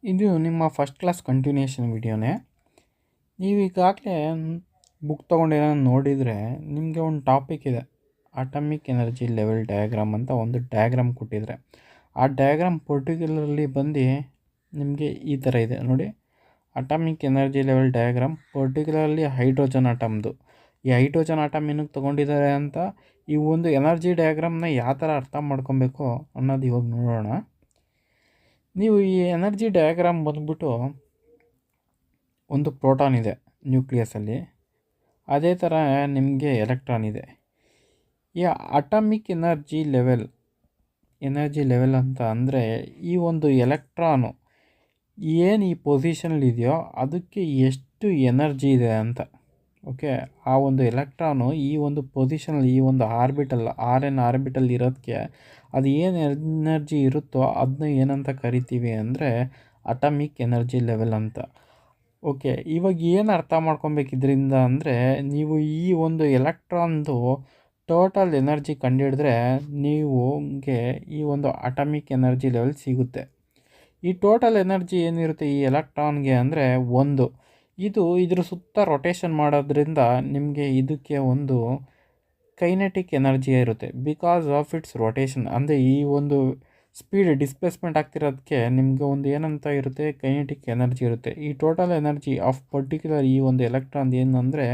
ಇದು ನಿಮ್ಮ ಫಸ್ಟ್ ಕ್ಲಾಸ್ ಕಂಟಿನ್ಯೂಷನ್ ವಿಡಿಯೋನೇ. ನೀವು ಈಗಾಗಲೇ ಬುಕ್ ತೊಗೊಂಡೇನೋ ನೋಡಿದರೆ ನಿಮಗೆ ಒಂದು ಟಾಪಿಕ್ ಇದೆ, ಅಟಾಮಿಕ್ ಎನರ್ಜಿ ಲೆವೆಲ್ ಡಯಾಗ್ರಾಮ್ ಅಂತ ಒಂದು ಡಯಾಗ್ರಾಮ್ ಕೊಟ್ಟಿದ್ದಾರೆ. ಆ ಡಯಾಗ್ರಾಮ್ ಪರ್ಟಿಕ್ಯುಲರ್ಲಿ ಬಂದು ನಿಮಗೆ ಈ ಥರ ಇದೆ ನೋಡಿ. Atomic energy level diagram particularly hydrogen ಆಟಮ್ದು. ಈ ಹೈಡ್ರೋಜನ್ ಆಟಮ್ ಏನಕ್ಕೆ ತೊಗೊಂಡಿದ್ದಾರೆ ಅಂತ, ಈ ಒಂದು ಎನರ್ಜಿ ಡಯಾಗ್ರಾಮ್ನ ಯಾವ ಥರ ಅರ್ಥ ಮಾಡ್ಕೊಬೇಕು ಅನ್ನೋದು ಇವಾಗ ನೋಡೋಣ. ನೀವು ಈ ಎನರ್ಜಿ ಡಯಾಗ್ರಾಮ್ ಬಂದ್ಬಿಟ್ಟು ಒಂದು ಪ್ರೋಟಾನ್ ಇದೆ ನ್ಯೂಕ್ಲಿಯಸಲ್ಲಿ, ಅದೇ ಥರ ನಿಮಗೆ ಎಲೆಕ್ಟ್ರಾನ್ ಇದೆ. ಈ ಅಟಾಮಿಕ್ ಎನರ್ಜಿ ಲೆವೆಲ್ ಅಂತ ಅಂದರೆ ಈ ಒಂದು ಎಲೆಕ್ಟ್ರಾನು ಏನು ಈ ಪೊಸಿಷನಲ್ಲಿದೆಯೋ ಅದಕ್ಕೆ ಎಷ್ಟು ಎನರ್ಜಿ ಇದೆ ಅಂತ. ಓಕೆ, ಆ ಒಂದು ಎಲೆಕ್ಟ್ರಾನು ಈ ಒಂದು ಪೊಸಿಷನಲ್ಲಿ ಈ ಒಂದು ಆರ್ಬಿಟಲ್ ಇರೋದಕ್ಕೆ ಅದು ಏನು ಎನರ್ಜಿ ಇರುತ್ತೋ ಅದನ್ನ ಏನಂತ ಕರಿತೀವಿ ಅಂದರೆ ಅಟಾಮಿಕ್ ಎನರ್ಜಿ ಲೆವೆಲ್ ಅಂತ. ಓಕೆ, ಇವಾಗ ಏನು ಅರ್ಥ ಮಾಡ್ಕೊಬೇಕು ಇದರಿಂದ ಅಂದರೆ, ನೀವು ಈ ಒಂದು ಎಲೆಕ್ಟ್ರಾನ್ದು ಟೋಟಲ್ ಎನರ್ಜಿ ಕಂಡುಹಿಡಿದ್ರೆ ನಿಮಗೆ ಈ ಒಂದು ಅಟಾಮಿಕ್ ಎನರ್ಜಿ ಲೆವೆಲ್ ಸಿಗುತ್ತೆ. ಈ ಟೋಟಲ್ ಎನರ್ಜಿ ಏನಿರುತ್ತೆ ಈ ಎಲೆಕ್ಟ್ರಾನ್ಗೆ ಅಂದರೆ ಇದ್ರ ಸುತ್ತ ರೊಟೇಷನ್ ಮಾಡೋದ್ರಿಂದ ನಿಮಗೆ ಇದಕ್ಕೆ ಒಂದು ಕೈನೆಟಿಕ್ ಎನರ್ಜಿ ಇರುತ್ತೆ. ಬಿಕಾಸ್ ಆಫ್ ಇಟ್ಸ್ ರೊಟೇಷನ್ ಅಂದರೆ ಈ ಒಂದು ಸ್ಪೀಡ್ ಡಿಸ್ಪ್ಲೇಸ್ಮೆಂಟ್ ಆಗ್ತಿರೋದಕ್ಕೆ ನಿಮಗೆ ಒಂದು ಏನಂತ ಇರುತ್ತೆ, ಕೈನೆಟಿಕ್ ಎನರ್ಜಿ ಇರುತ್ತೆ. ಈ ಟೋಟಲ್ ಎನರ್ಜಿ ಆಫ್ ಪರ್ಟಿಕ್ಯುಲರ್ ಈ ಒಂದು ಎಲೆಕ್ಟ್ರಾನ್ ಏನಂದರೆ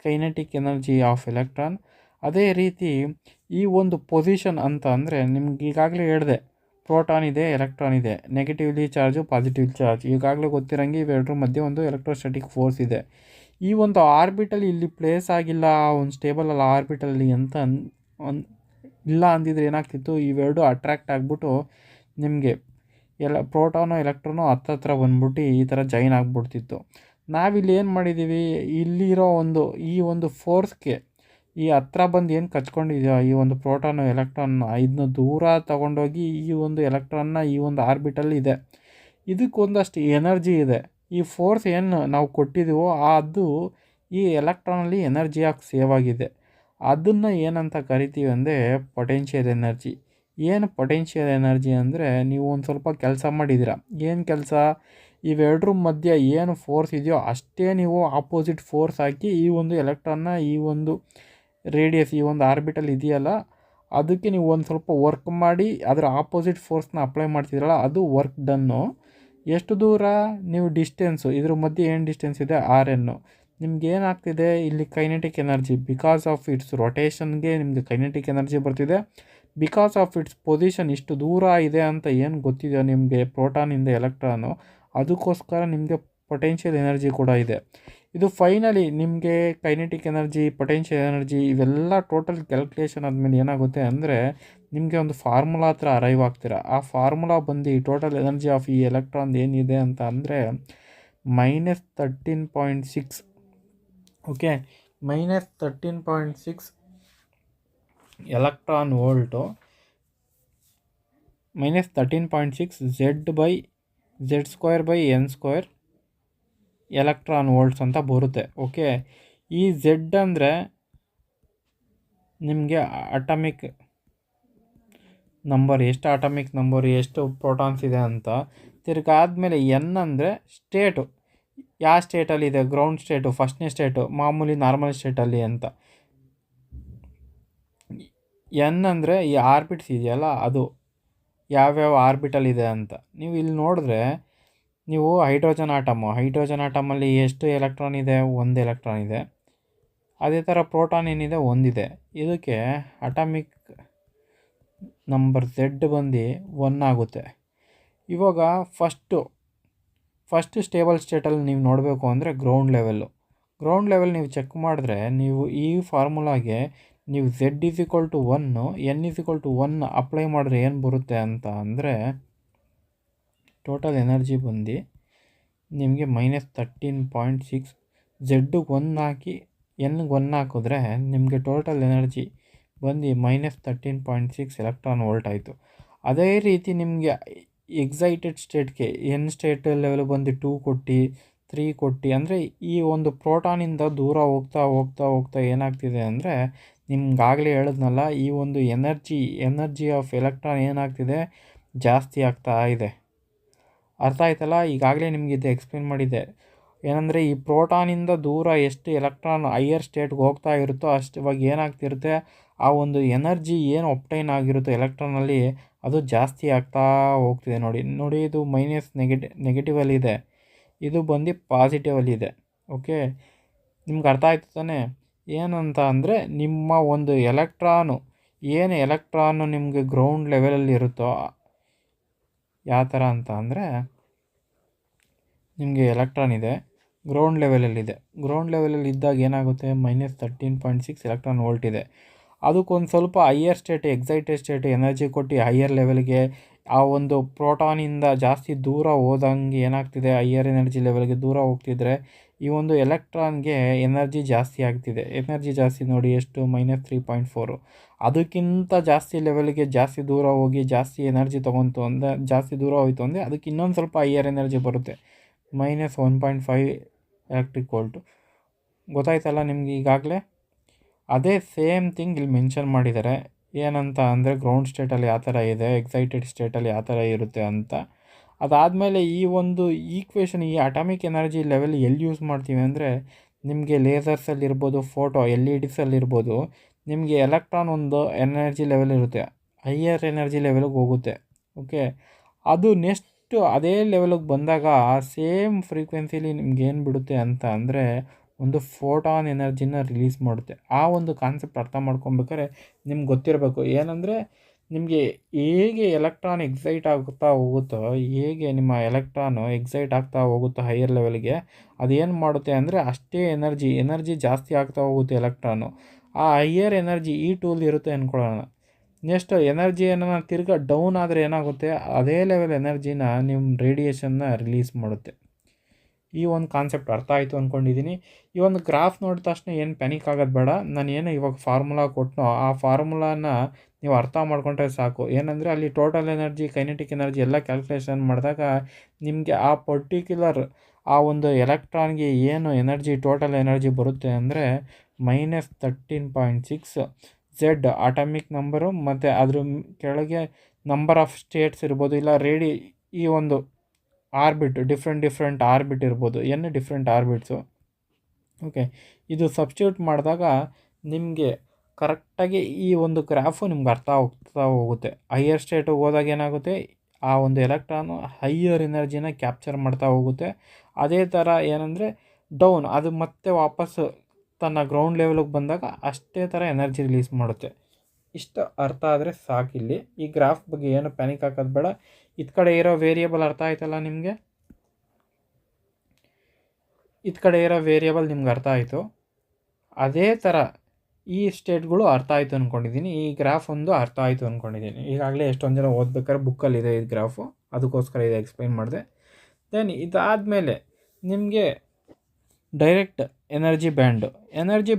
ಕೈನೆಟಿಕ್ ಎನರ್ಜಿ ಆಫ್ ಎಲೆಕ್ಟ್ರಾನ್. ಅದೇ ರೀತಿ ಈ ಒಂದು ಪೊಸಿಷನ್ ಅಂತ ಅಂದರೆ ನಿಮ್ಗೆ ಈಗಾಗಲೇ ಹೇಳಿದೆ, ಪ್ರೋಟಾನ್ ಇದೆ, ಎಲೆಕ್ಟ್ರಾನ್ ಇದೆ, ನೆಗೆಟಿವ್ಲಿ ಚಾರ್ಜು, ಪಾಸಿಟಿವ್ ಚಾರ್ಜ್. ಈಗಾಗಲೇ ಗೊತ್ತಿರೋಂಗೆ ಇವೆರಡರ ಮಧ್ಯೆ ಒಂದು ಎಲೆಕ್ಟ್ರೋಸ್ಟಾಟಿಕ್ ಫೋರ್ಸ್ ಇದೆ. ಈ ಒಂದು ಆರ್ಬಿಟಲ್ ಇಲ್ಲಿ ಪ್ಲೇಸ್ ಆಗಿಲ್ಲ ಒಂದು ಸ್ಟೇಬಲ್ ಅಲ್ಲ ಆರ್ಬಿಟಲ್ಲಿ ಅಂತ ಇಲ್ಲ ಅಂದಿದ್ರೆ ಏನಾಗ್ತಿತ್ತು, ಇವೆರಡು ಅಟ್ರ್ಯಾಕ್ಟ್ ಆಗಿಬಿಟ್ಟು ನಿಮಗೆ ಪ್ರೋಟಾನು ಎಲೆಕ್ಟ್ರಾನು ಹತ್ತತ್ರ ಬಂದ್ಬಿಟ್ಟು ಈ ಥರ ಜೈನ್ ಆಗಿಬಿಡ್ತಿತ್ತು. ನಾವಿಲ್ಲಿ ಏನು ಮಾಡಿದ್ದೀವಿ, ಇಲ್ಲಿರೋ ಈ ಒಂದು ಫೋರ್ಸ್ಗೆ ಈ ಹತ್ರ ಬಂದು ಏನು ಕಚ್ಕೊಂಡಿದೆಯೋ ಈ ಒಂದು ಪ್ರೋಟಾನು ಎಲೆಕ್ಟ್ರಾನ್ನ ಇದನ್ನ ದೂರ ತಗೊಂಡೋಗಿ ಈ ಒಂದು ಎಲೆಕ್ಟ್ರಾನ್ನ ಈ ಒಂದು ಆರ್ಬಿಟಲ್ ಇದೆ, ಇದಕ್ಕೊಂದಷ್ಟು ಎನರ್ಜಿ ಇದೆ. ಈ ಫೋರ್ಸ್ ಏನು ನಾವು ಕೊಟ್ಟಿದ್ದೀವೋ ಅದು ಈ ಎಲೆಕ್ಟ್ರಾನಲ್ಲಿ ಎನರ್ಜಿಯಾಗಿ ಸೇವ್ ಆಗಿದೆ. ಅದನ್ನು ಏನಂತ ಕರಿತೀವಿ ಅಂದರೆ ಪೊಟೆನ್ಷಿಯಲ್ ಎನರ್ಜಿ. ಏನು ಪೊಟೆನ್ಷಿಯಲ್ ಎನರ್ಜಿ ಅಂದರೆ, ನೀವು ಒಂದು ಸ್ವಲ್ಪ ಕೆಲಸ ಮಾಡಿದ್ದೀರ, ಏನು ಕೆಲಸ, ಇವೆರಡರ ಮಧ್ಯೆ ಏನು ಫೋರ್ಸ್ ಇದೆಯೋ ಅಷ್ಟೇ ನೀವು ಆಪೋಸಿಟ್ ಫೋರ್ಸ್ ಹಾಕಿ ಈ ಒಂದು ಎಲೆಕ್ಟ್ರಾನ್ನ ಈ ಒಂದು ರೇಡಿಯಸ್ ಈ ಒಂದು ಆರ್ಬಿಟಲ್ ಇದೆಯಲ್ಲ ಅದಕ್ಕೆ ನೀವು ಒಂದು ಸ್ವಲ್ಪ ವರ್ಕ್ ಮಾಡಿ ಅದರ ಆಪೋಸಿಟ್ ಫೋರ್ಸ್ನ ಅಪ್ಲೈ ಮಾಡ್ತಿದ್ರಲ್ಲ ಅದು ವರ್ಕ್ ಡನ್ನು. ಎಷ್ಟು ದೂರ ನೀವು ಡಿಸ್ಟೆನ್ಸು ಇದ್ರ ಮಧ್ಯೆ ಏನು ಡಿಸ್ಟೆನ್ಸ್ ಇದೆ RN, ನಿಮ್ಗೆ ಏನಾಗ್ತಿದೆ ಇಲ್ಲಿ kinetic energy because of its ರೊಟೇಷನ್ಗೆ ನಿಮಗೆ ಕೈನೆಟಿಕ್ ಎನರ್ಜಿ ಬರ್ತಿದೆ. ಬಿಕಾಸ್ ಆಫ್ ಇಟ್ಸ್ ಪೊಸಿಷನ್ ಇಷ್ಟು ದೂರ ಇದೆ ಅಂತ ಏನು ಗೊತ್ತಿದೆಯೋ ನಿಮಗೆ ಪ್ರೋಟಾನಿಂದ ಎಲೆಕ್ಟ್ರಾನು, ಅದಕ್ಕೋಸ್ಕರ ನಿಮಗೆ ಪೊಟೆನ್ಷಿಯಲ್ ಎನರ್ಜಿ ಕೂಡ ಇದೆ. ಇದು ಫೈನಲಿ ನಿಮಗೆ ಕೈನೆಟಿಕ್ ಎನರ್ಜಿ, ಪೊಟೆನ್ಷಿಯಲ್ ಎನರ್ಜಿ ಇವೆಲ್ಲ ಟೋಟಲ್ ಕ್ಯಾಲ್ಕುಲೇಷನ್ ಆದಮೇಲೆ ಏನಾಗುತ್ತೆ ಅಂದರೆ ನಿಮಗೆ ಒಂದು ಫಾರ್ಮುಲಾ ಹತ್ರ ಅರೈವ್ ಆಗ್ತೀರಾ. ಆ ಫಾರ್ಮುಲಾ ಬಂದು ಟೋಟಲ್ ಎನರ್ಜಿ ಆಫ್ ಈ ಎಲೆಕ್ಟ್ರಾನ್ ಏನಿದೆ ಅಂತ ಅಂದರೆ -13.6. Okay, -13.6 electron volt, -13.6 Z/n² electron volts ಅಂತ ಬರುತ್ತೆ. ಓಕೆ, ಈ Z ಅಂದರೆ ನಿಮಗೆ ಅಟಾಮಿಕ್ ನಂಬರ್, ಎಷ್ಟು ಅಟಾಮಿಕ್ ನಂಬರ್, ಎಷ್ಟು ಪ್ರೋಟಾನ್ಸ್ ಇದೆ ಅಂತ. ತಿರ್ಗಾದ್ಮೇಲೆ ಎನ್ ಅಂದರೆ ಸ್ಟೇಟು, ಯಾವ ಸ್ಟೇಟಲ್ಲಿದೆ, ಗ್ರೌಂಡ್ ಸ್ಟೇಟು, ಫಸ್ಟ್ನೇ ಸ್ಟೇಟು, ಮಾಮೂಲಿ ನಾರ್ಮಲ್ ಸ್ಟೇಟಲ್ಲಿ ಅಂತ. ಎನ್ ಅಂದರೆ ಈ ಆರ್ಬಿಟ್ಸ್ ಇದೆಯಲ್ಲ ಅದು ಯಾವ್ಯಾವ ಆರ್ಬಿಟಲ್ ಇದೆ ಅಂತ. ನೀವು ಇಲ್ಲಿ ನೋಡಿದ್ರೆ ನೀವು ಹೈಡ್ರೋಜನ್ ಆಟಮಲ್ಲಿ ಎಷ್ಟು ಎಲೆಕ್ಟ್ರಾನ್ ಇದೆ, 1 ಎಲೆಕ್ಟ್ರಾನ್ ಇದೆ. ಅದೇ ಥರ ಪ್ರೋಟಾನ್ ಏನಿದೆ, 1 ಇದೆ. ಇದಕ್ಕೆ ಅಟಾಮಿಕ್ ನಂಬರ್ Z ಬಂದು 1 ಆಗುತ್ತೆ. ಇವಾಗ ಫಸ್ಟ್ ಸ್ಟೇಬಲ್ ಸ್ಟೇಟಲ್ಲಿ ನೀವು ನೋಡಬೇಕು ಅಂದರೆ ಗ್ರೌಂಡ್ ಲೆವೆಲ್ ನೀವು ಚೆಕ್ ಮಾಡಿದ್ರೆ ನೀವು ಈ ಫಾರ್ಮುಲಾಗೆ ನೀವು Z=1, N=1 ಅಪ್ಲೈ ಮಾಡಿದ್ರೆ ಏನು ಬರುತ್ತೆ ಅಂತ ಅಂದರೆ ಟೋಟಲ್ ಎನರ್ಜಿ ಬಂದು ನಿಮಗೆ -13.6. Z1 ಹಾಕಿ N1 ಹಾಕಿದ್ರೆ ನಿಮಗೆ ಟೋಟಲ್ ಎನರ್ಜಿ ಬಂದು -13.6 ಎಲೆಕ್ಟ್ರಾನ್ ವೋಲ್ಟ್ ಆಯಿತು. ಅದೇ ರೀತಿ ನಿಮಗೆ ಎಕ್ಸೈಟೆಡ್ ಸ್ಟೇಟ್ಗೆ ಸ್ಟೇಟ್ ಲೆವೆಲ್ ಬಂದು 2 ಕೊಟ್ಟು 3 ಕೊಟ್ಟು ಅಂದರೆ ಈ ಒಂದು ಪ್ರೋಟಾನಿಂದ ದೂರ ಹೋಗ್ತಾ ಏನಾಗ್ತಿದೆ ಅಂದರೆ ನಿಮ್ಗಾಗಲೇ ಹೇಳಿದ್ನಲ್ಲ, ಈ ಒಂದು ಎನರ್ಜಿ ಆಫ್ ಎಲೆಕ್ಟ್ರಾನ್ ಏನಾಗ್ತಿದೆ, ಜಾಸ್ತಿ ಆಗ್ತಾ ಇದೆ. ಅರ್ಥ ಆಯ್ತಲ್ಲ? ಈಗಾಗಲೇ ನಿಮಗೆ ಇದು ಎಕ್ಸ್ಪ್ಲೇನ್ ಮಾಡಿದ್ದೆ. ಏನಂದರೆ ಈ ಪ್ರೋಟಾನಿಂದ ದೂರ ಎಷ್ಟು ಎಲೆಕ್ಟ್ರಾನ್ ಹೈಯರ್ ಸ್ಟೇಟ್ಗೆ ಹೋಗ್ತಾ ಇರುತ್ತೋ ಅಷ್ಟು ಇವಾಗ ಏನಾಗ್ತಿರುತ್ತೆ, ಆ ಒಂದು ಎನರ್ಜಿ ಏನು ಒಪ್ಟೈನ್ ಆಗಿರುತ್ತೋ ಎಲೆಕ್ಟ್ರಾನಲ್ಲಿ ಅದು ಜಾಸ್ತಿ ಆಗ್ತಾ ಹೋಗ್ತಿದೆ. ನೋಡಿ ಇದು ನೆಗೆಟಿವಲ್ಲಿದೆ, ಇದು ಬಂದು ಪಾಸಿಟಿವಲ್ಲಿದೆ. ಓಕೆ, ನಿಮ್ಗೆ ಅರ್ಥ ಆಯ್ತು ತಾನೇ? ಏನಂತ ಅಂದರೆ ನಿಮ್ಮ ಒಂದು ಎಲೆಕ್ಟ್ರಾನು ನಿಮಗೆ ಗ್ರೌಂಡ್ ಲೆವೆಲಲ್ಲಿ ಇರುತ್ತೋ, ಯಾವ ಥರ ಅಂತ ಅಂದರೆ ನಿಮಗೆ ಎಲೆಕ್ಟ್ರಾನ್ ಇದೆ, ಗ್ರೌಂಡ್ ಲೆವೆಲಲ್ಲಿ ಇದ್ದಾಗ ಏನಾಗುತ್ತೆ, -13.6 ಎಲೆಕ್ಟ್ರಾನ್ ವೋಲ್ಟ್ ಇದೆ. ಅದಕ್ಕೊಂದು ಸ್ವಲ್ಪ higher state, excited state energy ಕೊಟ್ಟು ಹೈಯರ್ ಲೆವೆಲ್ಗೆ ಆ ಒಂದು ಪ್ರೋಟಾನಿಂದ ಜಾಸ್ತಿ ದೂರ ಹೋದಂಗೆ ಏನಾಗ್ತಿದೆ, ಹೈಯರ್ ಎನರ್ಜಿ ಲೆವೆಲ್ಗೆ ದೂರ ಹೋಗ್ತಿದ್ರೆ ಈ ಒಂದು ಎಲೆಕ್ಟ್ರಾನ್ಗೆ ಎನರ್ಜಿ ಜಾಸ್ತಿ ಆಗ್ತಿದೆ. ಎನರ್ಜಿ ಜಾಸ್ತಿ ನೋಡಿ ಎಷ್ಟು -3.4. ಅದಕ್ಕಿಂತ ಜಾಸ್ತಿ ಲೆವೆಲ್ಗೆ ಜಾಸ್ತಿ ದೂರ ಹೋಗಿ ಜಾಸ್ತಿ ಎನರ್ಜಿ ತೊಗೊಂತು ಅಂದರೆ, ಜಾಸ್ತಿ ದೂರ ಹೋಯಿತು ಅಂದರೆ ಅದಕ್ಕೆ ಇನ್ನೊಂದು ಸ್ವಲ್ಪ ಹೈಯರ್ ಎನರ್ಜಿ ಬರುತ್ತೆ. -1.5 ಎಲೆಕ್ಟ್ರಿಕ್ ವೋಲ್ಟು. ಗೊತ್ತಾಯ್ತಲ್ಲ ನಿಮ್ಗೆ ಈಗಾಗಲೇ? ಅದೇ ಸೇಮ್ ಥಿಂಗ್ ಇಲ್ಲಿ ಮೆನ್ಷನ್ ಮಾಡಿದ್ದಾರೆ. ಏನಂತ ಅಂದರೆ ಗ್ರೌಂಡ್ ಸ್ಟೇಟಲ್ಲಿ ಯಾವ ಥರ ಇದೆ, ಎಕ್ಸೈಟೆಡ್ ಸ್ಟೇಟಲ್ಲಿ ಯಾವ ಥರ ಇರುತ್ತೆ ಅಂತ. ಅದಾದಮೇಲೆ ಈ ಒಂದು ಈಕ್ವೇಷನ್, ಈ ಅಟಾಮಿಕ್ ಎನರ್ಜಿ ಲೆವೆಲ್ ಎಲ್ಲಿ ಯೂಸ್ ಮಾಡ್ತೀವಿ ಅಂದರೆ, ನಿಮಗೆ ಲೇಸರ್ಸಲ್ಲಿರ್ಬೋದು, ಫೋಟೋ LEDಸಲ್ಲಿರ್ಬೋದು, ನಿಮಗೆ ಎಲೆಕ್ಟ್ರಾನ್ ಒಂದು ಎನರ್ಜಿ ಲೆವೆಲ್ ಇರುತ್ತೆ, ಹೈಯರ್ ಎನರ್ಜಿ ಲೆವೆಲ್ಗೆ ಹೋಗುತ್ತೆ. ಓಕೆ, ಅದು ನೆಕ್ಸ್ಟು ಅದೇ ಲೆವೆಲಿಗೆ ಬಂದಾಗ ಸೇಮ್ ಫ್ರೀಕ್ವೆನ್ಸಿಲಿ ನಿಮ್ಗೆ ಏನು ಬಿಡುತ್ತೆ ಅಂತ ಅಂದರೆ ಒಂದು ಫೋಟಾನ್ ಎನರ್ಜಿನ ರಿಲೀಸ್ ಮಾಡುತ್ತೆ. ಆ ಒಂದು ಕಾನ್ಸೆಪ್ಟ್ ಅರ್ಥ ಮಾಡ್ಕೊಬೇಕಾದ್ರೆ ನಿಮ್ಗೆ ಗೊತ್ತಿರಬೇಕು ಏನಂದರೆ, ನಿಮಗೆ ಹೇಗೆ ಎಲೆಕ್ಟ್ರಾನ್ ಎಕ್ಸೈಟ್ ಆಗುತ್ತಾ ಹೋಗುತ್ತೋ, ಹೇಗೆ ನಿಮ್ಮ ಎಲೆಕ್ಟ್ರಾನು ಎಕ್ಸೈಟ್ ಆಗ್ತಾ ಹೋಗುತ್ತೋ ಹೈಯರ್ ಲೆವೆಲ್ಗೆ, ಅದೇನು ಮಾಡುತ್ತೆ ಅಂದರೆ ಅಷ್ಟೇ ಎನರ್ಜಿ ಜಾಸ್ತಿ ಆಗ್ತಾ ಹೋಗುತ್ತೆ ಎಲೆಕ್ಟ್ರಾನು. ಆ ಹೈಯರ್ ಎನರ್ಜಿ ಈ ಟೂಲ್ ಇರುತ್ತೆ ಅಂದ್ಕೊಳ್ಳೋಣ. ನೆಕ್ಸ್ಟ್ ಎನರ್ಜಿಯನ್ನು ತಿರ್ಗಾ ಡೌನ್ ಆದರೆ ಏನಾಗುತ್ತೆ, ಅದೇ ಲೆವೆಲ್ ಎನರ್ಜಿನ ನಿಮ್ಮ ರೇಡಿಯೇಷನ್ನ ರಿಲೀಸ್ ಮಾಡುತ್ತೆ. ಈ ಒಂದು ಕಾನ್ಸೆಪ್ಟ್ ಅರ್ಥ ಆಯಿತು ಅಂದ್ಕೊಂಡಿದ್ದೀನಿ. ಈ ಒಂದು ಗ್ರಾಫ್ ನೋಡಿದ ತಕ್ಷಣ ಏನು ಪ್ಯಾನಿಕ್ ಆಗೋದು ಬೇಡ. ನಾನು ಏನು ಇವಾಗ ಫಾರ್ಮುಲಾ ಕೊಟ್ಟನೋ ಆ ಫಾರ್ಮುಲಾನ ನೀವು ಅರ್ಥ ಮಾಡ್ಕೊಂಡ್ರೆ ಸಾಕು. ಏನಂದರೆ ಅಲ್ಲಿ ಟೋಟಲ್ ಎನರ್ಜಿ, ಕೈನೆಟಿಕ್ ಎನರ್ಜಿ ಎಲ್ಲ ಕ್ಯಾಲ್ಕುಲೇಷನ್ ಮಾಡಿದಾಗ ನಿಮಗೆ ಆ ಪರ್ಟಿಕ್ಯುಲರ್ ಆ ಒಂದು ಎಲೆಕ್ಟ್ರಾನ್ಗೆ ಏನು ಎನರ್ಜಿ, ಟೋಟಲ್ ಎನರ್ಜಿ ಬರುತ್ತೆ ಅಂದರೆ -13.6 Z ಅಟಾಮಿಕ್ ನಂಬರು, ಮತ್ತು ಅದ್ರ ಕೆಳಗೆ ನಂಬರ್ ಆಫ್ ಸ್ಟೇಟ್ಸ್ ಇರ್ಬೋದು, ಇಲ್ಲ ಈ ಒಂದು ಆರ್ಬಿಟ್, ಡಿಫ್ರೆಂಟ್ ಆರ್ಬಿಟ್ ಇರ್ಬೋದು, ಡಿಫ್ರೆಂಟ್ ಆರ್ಬಿಟ್ಸು. ಓಕೆ, ಇದು ಸಬ್ಸ್ಟಿಟ್ಯೂಟ್ ಮಾಡಿದಾಗ ನಿಮಗೆ ಕರೆಕ್ಟಾಗಿ ಈ ಒಂದು ಗ್ರಾಫು ನಿಮ್ಗೆ ಅರ್ಥ ಆಗ್ತಾ ಹೋಗುತ್ತೆ. ಹೈಯರ್ ಸ್ಟೇಟಿಗೆ ಹೋದಾಗ ಏನಾಗುತ್ತೆ, ಆ ಒಂದು ಎಲೆಕ್ಟ್ರಾನು ಹೈಯರ್ ಎನರ್ಜಿನ ಕ್ಯಾಪ್ಚರ್ ಮಾಡ್ತಾ ಹೋಗುತ್ತೆ. ಅದೇ ಥರ ಏನಂದರೆ ಡೌನ್, ಅದು ಮತ್ತೆ ವಾಪಸ್ ತನ್ನ ಗ್ರೌಂಡ್ ಲೆವೆಲಿಗೆ ಬಂದಾಗ ಅಷ್ಟೇ ಥರ ಎನರ್ಜಿ ರಿಲೀಸ್ ಮಾಡುತ್ತೆ. ಇಷ್ಟು ಅರ್ಥ ಆದರೆ ಸಾಕಿಲ್ಲಿ. ಈ ಗ್ರಾಫ್ ಬಗ್ಗೆ ಏನು ಪ್ಯಾನಿಕ್ ಹಾಕೋದು ಬೇಡ. ಇತ್ತ ಕಡೆ ಇರೋ ವೇರಿಯೇಬಲ್ ಅರ್ಥ ಆಯ್ತಲ್ಲ ನಿಮಗೆ? ಇತ್ತ ಕಡೆ ಇರೋ ವೇರಿಯೇಬಲ್ ನಿಮ್ಗೆ ಅರ್ಥ ಆಯಿತು. ಅದೇ ಥರ ಈ ಸ್ಟೇಟ್ಗಳು ಅರ್ಥ ಆಯಿತು ಅಂದ್ಕೊಂಡಿದ್ದೀನಿ. ಈ ಗ್ರಾಫ್ ಒಂದು ಅರ್ಥ ಆಯಿತು ಅಂದ್ಕೊಂಡಿದ್ದೀನಿ. ಈಗಾಗಲೇ ಎಷ್ಟೊಂದು ಜನ ಓದ್ಬೇಕಾದ್ರೆ ಬುಕ್ಕಲ್ಲಿದೆ ಈ ಗ್ರಾಫು, ಅದಕ್ಕೋಸ್ಕರ ಇದು ಎಕ್ಸ್ಪ್ಲೈನ್ ಮಾಡಿದೆ. ದೆನ್ ಇದಾದಮೇಲೆ ನಿಮಗೆ ಡೈರೆಕ್ಟ್ ಎನರ್ಜಿ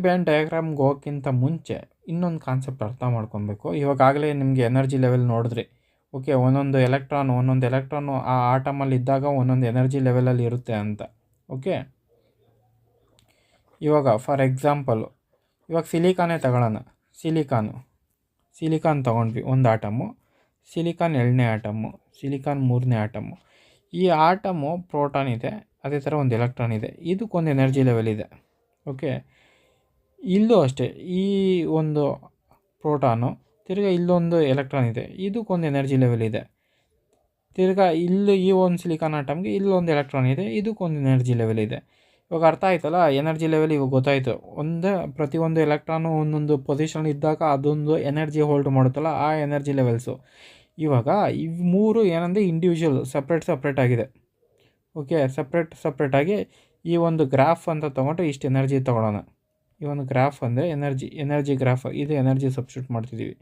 ಬ್ಯಾಂಡ್ ಡಯಾಗ್ರಾಮ್ಗೆ ಹೋಗೋಕ್ಕಿಂತ ಮುಂಚೆ ಇನ್ನೊಂದು ಕಾನ್ಸೆಪ್ಟ್ ಅರ್ಥ ಮಾಡ್ಕೊಬೇಕು. ಇವಾಗಲೇ ನಿಮಗೆ ಎನರ್ಜಿ ಲೆವೆಲ್ ನೋಡಿದ್ರಿ. ಓಕೆ, ಒಂದೊಂದು ಎಲೆಕ್ಟ್ರಾನು ಆ ಆಟಮಲ್ಲಿ ಇದ್ದಾಗ ಒಂದೊಂದು ಎನರ್ಜಿ ಲೆವೆಲಲ್ಲಿ ಇರುತ್ತೆ ಅಂತ. ಓಕೆ, ಇವಾಗ ಫಾರ್ ಎಕ್ಸಾಂಪಲು ಇವಾಗ ಸಿಲಿಕಾನೇ ತಗೊಳ್ಳೋಣ. ಸಿಲಿಕಾನ್ ತೊಗೊಂಡ್ವಿ ಒಂದು ಆಟಮು, ಸಿಲಿಕಾನ್ 2ನೇ ಆಟಮು, ಸಿಲಿಕಾನ್ 3ನೇ ಆಟಮು. ಈ ಆಟಮು ಪ್ರೋಟಾನ್ ಇದೆ, ಅದೇ ಥರ ಒಂದು ಎಲೆಕ್ಟ್ರಾನ್ ಇದೆ, ಇದಕ್ಕೊಂದು ಎನರ್ಜಿ ಲೆವೆಲ್ ಇದೆ. ಓಕೆ, ಇಲ್ಲೂ ಅಷ್ಟೇ, ಈ ಒಂದು ಪ್ರೋಟಾನು ತಿರ್ಗಾ ಇಲ್ಲೊಂದು ಎಲೆಕ್ಟ್ರಾನ್ ಇದೆ, ಇದಕ್ಕೊಂದು ಎನರ್ಜಿ ಲೆವೆಲ್ ಇದೆ. ತಿರ್ಗಾ ಇಲ್ಲಿ ಈ ಒಂದು ಸಿಲಿಕಾನ್ ಆಟಮ್ಗೆ ಇಲ್ಲೊಂದು ಎಲೆಕ್ಟ್ರಾನ್ ಇದೆ, ಇದಕ್ಕೊಂದು ಎನರ್ಜಿ ಲೆವೆಲ್ ಇದೆ. ಇವಾಗ ಅರ್ಥ ಆಯ್ತಲ್ಲ ಎನರ್ಜಿ ಲೆವೆಲ್? ಇವಾಗ ಗೊತ್ತಾಯಿತು. ಪ್ರತಿಯೊಂದು ಎಲೆಕ್ಟ್ರಾನು ಒಂದೊಂದು ಪೊಸಿಷನ್ ಇದ್ದಾಗ ಅದೊಂದು ಎನರ್ಜಿ ಹೋಲ್ಡ್ ಮಾಡುತ್ತಲ್ಲ, ಆ ಎನರ್ಜಿ ಲೆವೆಲ್ಸು. ಇವಾಗ ಇವು ಮೂರು ಏನಂದರೆ ಇಂಡಿವಿಜುವಲ್ ಸಪ್ರೇಟ್ ಆಗಿದೆ. ಓಕೆ, ಸಪ್ರೇಟಾಗಿ ಈ ಒಂದು ಗ್ರಾಫ್ ಅಂತ ತೊಗೊಂಡ್ರೆ ಇಷ್ಟು ಎನರ್ಜಿ ತೊಗೊಳ್ಳೋಣ. ಈ ಒಂದು ಗ್ರಾಫ್ ಅಂದರೆ ಎನರ್ಜಿ ಗ್ರಾಫ್, ಇದು ಎನರ್ಜಿ ಸಬ್ಸ್ಟಿಟ್ಯೂಟ್ ಮಾಡ್ತಿದ್ದೀವಿ.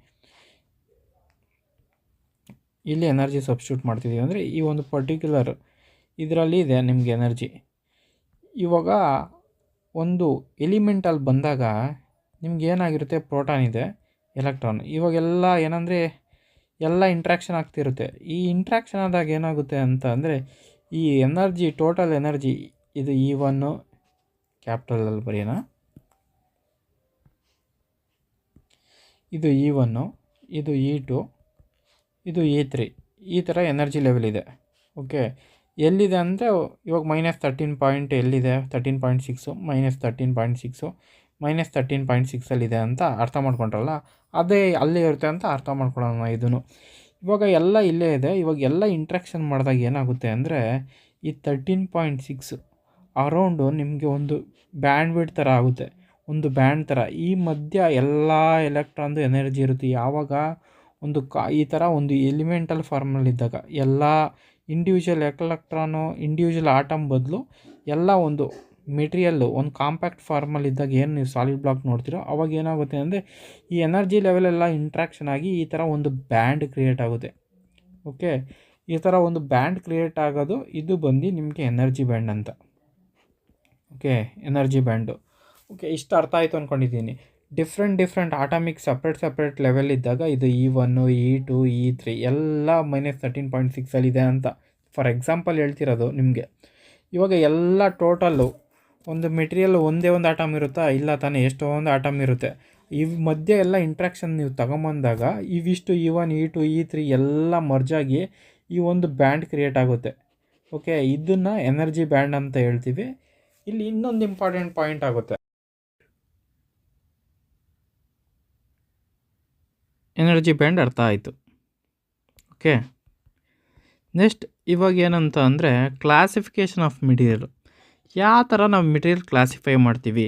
ಇಲ್ಲಿ ಎನರ್ಜಿ ಸಬ್ಸ್ಟಿಟ್ಯೂಟ್ ಮಾಡ್ತಿದ್ದೀವಿ ಅಂದರೆ ಈ ಒಂದು ಪರ್ಟಿಕ್ಯುಲರ್ ಇದರಲ್ಲಿ ಇದೆ ನಿಮಗೆ ಎನರ್ಜಿ. ಇವಾಗ ಒಂದು ಎಲಿಮೆಂಟಲ್ಲಿ ಬಂದಾಗ ನಿಮ್ಗೆ ಏನಾಗಿರುತ್ತೆ, ಪ್ರೋಟಾನ್ ಇದೆ, ಎಲೆಕ್ಟ್ರಾನ್. ಇವಾಗೆಲ್ಲ ಏನಂದರೆ ಎಲ್ಲ ಇಂಟ್ರ್ಯಾಕ್ಷನ್ ಆಗ್ತಿರುತ್ತೆ. ಈ ಇಂಟ್ರ್ಯಾಕ್ಷನ್ ಆದಾಗ ಏನಾಗುತ್ತೆ ಅಂತ ಅಂದರೆ ಈ ಎನರ್ಜಿ, ಟೋಟಲ್ ಎನರ್ಜಿ, ಇದು E1 ಕ್ಯಾಪಿಟಲಲ್ಲಿ ಬರೆಯೋಣ, ಇದು E1, ಇದು E2, ಇದು E3, ಈ ಥರ ಎನರ್ಜಿ ಲೆವೆಲ್ ಇದೆ. ಓಕೆ, ಎಲ್ಲಿದೆ ಅಂದರೆ ಇವಾಗ -13 ಎಲ್ಲಿದೆ, 13.6, -13.6, -13.6 ಅಂತ ಅರ್ಥ ಮಾಡ್ಕೊಂಡ್ರಲ್ಲ, ಅದೇ ಅಲ್ಲೇ ಇರುತ್ತೆ ಅಂತ ಅರ್ಥ ಮಾಡ್ಕೊಳ್ಳೋಣ ಇದನ್ನು. ಇವಾಗ ಎಲ್ಲ ಇಲ್ಲೇ ಇದೆ. ಇವಾಗ ಎಲ್ಲ ಇಂಟ್ರ್ಯಾಕ್ಷನ್ ಮಾಡಿದಾಗ ಏನಾಗುತ್ತೆ ಅಂದರೆ ಈ 13.6 ಅರೌಂಡು ನಿಮಗೆ ಒಂದು ಬ್ಯಾಂಡ್ ವಿಡ್ತ್ ಥರ ಆಗುತ್ತೆ, ಒಂದು ಬ್ಯಾಂಡ್ ಥರ. ಈ ಮಧ್ಯ ಎಲ್ಲ ಎಲೆಕ್ಟ್ರಾನ್ದು ಎನರ್ಜಿ ಇರುತ್ತೆ. ಯಾವಾಗ ಒಂದು ಈ ಥರ ಒಂದು ಎಲಿಮೆಂಟಲ್ ಫಾರ್ಮಲ್ಲಿದ್ದಾಗ ಎಲ್ಲ ಇಂಡಿವಿಜುವಲ್ ಎಲೆಕ್ಟ್ರಾನು, ಇಂಡಿವಿಜುವಲ್ ಆಟಮ್ ಬದಲು ಎಲ್ಲ ಒಂದು ಮೆಟೀರಿಯಲ್ಲು ಒಂದು ಕಾಂಪ್ಯಾಕ್ಟ್ ಫಾರ್ಮಲ್ಲಿದ್ದಾಗ ಏನು ನೀವು ಸಾಲಿಡ್ ಬ್ಲಾಕ್ ನೋಡ್ತೀರೋ ಅವಾಗ ಏನಾಗುತ್ತೆ ಅಂದರೆ ಈ ಎನರ್ಜಿ ಲೆವೆಲೆಲ್ಲ ಇಂಟ್ರ್ಯಾಕ್ಷನ್ ಆಗಿ ಈ ಥರ ಒಂದು ಬ್ಯಾಂಡ್ ಕ್ರಿಯೇಟ್ ಆಗುತ್ತೆ. ಓಕೆ, ಈ ಥರ ಒಂದು ಬ್ಯಾಂಡ್ ಕ್ರಿಯೇಟ್ ಆಗೋದು ಇದು ಬಂದು ನಿಮಗೆ ಎನರ್ಜಿ ಬ್ಯಾಂಡ್ ಅಂತ. Okay, energy band. ಓಕೆ, ಇಷ್ಟು ಅರ್ಥ ಆಯಿತು ಅಂದ್ಕೊಂಡಿದ್ದೀನಿ. ಡಿಫ್ರೆಂಟ್ ಆಟಮಿಕ್ ಸಪ್ರೇಟ್ ಲೆವೆಲ್ ಇದ್ದಾಗ ಇದು E1 E2 E3 ಎಲ್ಲ -13.6 ಅಂತ ಫಾರ್ ಎಕ್ಸಾಂಪಲ್ ಹೇಳ್ತಿರೋದು ನಿಮಗೆ. ಇವಾಗ ಎಲ್ಲ ಟೋಟಲ್ಲು ಒಂದು ಮೆಟೀರಿಯಲ್ ಒಂದೇ ಒಂದು ಆಟಮ್ ಇರುತ್ತಾ? ಇಲ್ಲ ತಾನೇ, ಎಷ್ಟೊಂದು ಆಟಮ್ ಇರುತ್ತೆ. ಇವು ಮಧ್ಯೆ ಎಲ್ಲ ಇಂಟ್ರಾಕ್ಷನ್ ನೀವು ತಗೊಂಬಂದಾಗ ಇವಿಷ್ಟು E1 E2 E3 ಎಲ್ಲ ಮರ್ಜಾಗಿ ಈ ಒಂದು ಬ್ಯಾಂಡ್ ಕ್ರಿಯೇಟ್ ಆಗುತ್ತೆ. ಓಕೆ, ಇದನ್ನು ಎನರ್ಜಿ ಬ್ಯಾಂಡ್ ಅಂತ ಹೇಳ್ತೀವಿ. ಇಲ್ಲಿ ಇನ್ನೊಂದು ಇಂಪಾರ್ಟೆಂಟ್ ಪಾಯಿಂಟ್ ಆಗುತ್ತೆ. ಎನರ್ಜಿ ಬ್ಯಾಂಡ್ ಅರ್ಥ ಆಯಿತು. ಓಕೆ, ನೆಕ್ಸ್ಟ್ ಇವಾಗ ಏನಂತ ಅಂದರೆ ಕ್ಲಾಸಿಫಿಕೇಷನ್ ಆಫ್ ಮೆಟೀರಿಯಲ್. ಯಾವ ಥರ ನಾವು ಮೆಟೀರಿಯಲ್ ಕ್ಲಾಸಿಫೈ ಮಾಡ್ತೀವಿ,